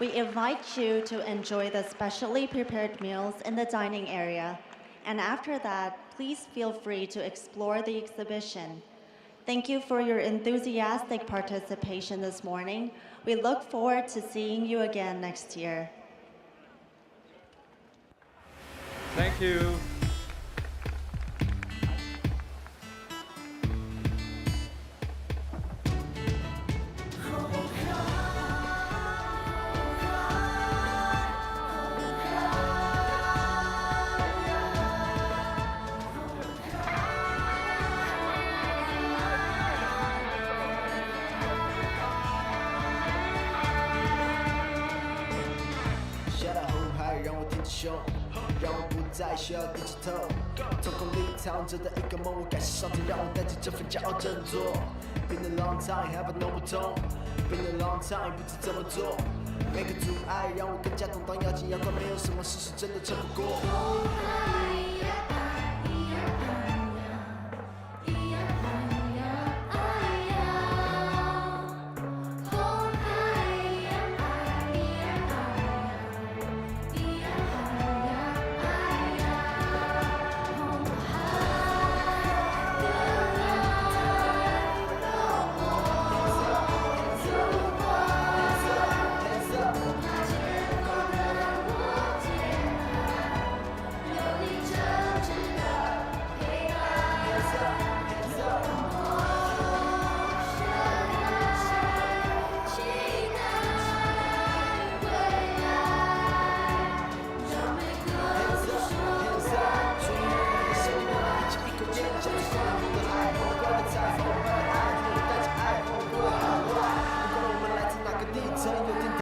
We invite you to enjoy the specially prepared meals in the dining area, and after that, please feel free to explore the exhibition. Thank you for your enthusiastic participation this morning. We look forward to seeing you again next year. Thank you.胸，让我不再需要低着头。瞳孔里藏着的一个梦，我该是上天让我带着这份骄傲振作。Been a long time， 还不弄不通。Been a long time， 不知怎么做。每个阻碍让我更加懂当要紧要快，没有什么事是真的撑不过。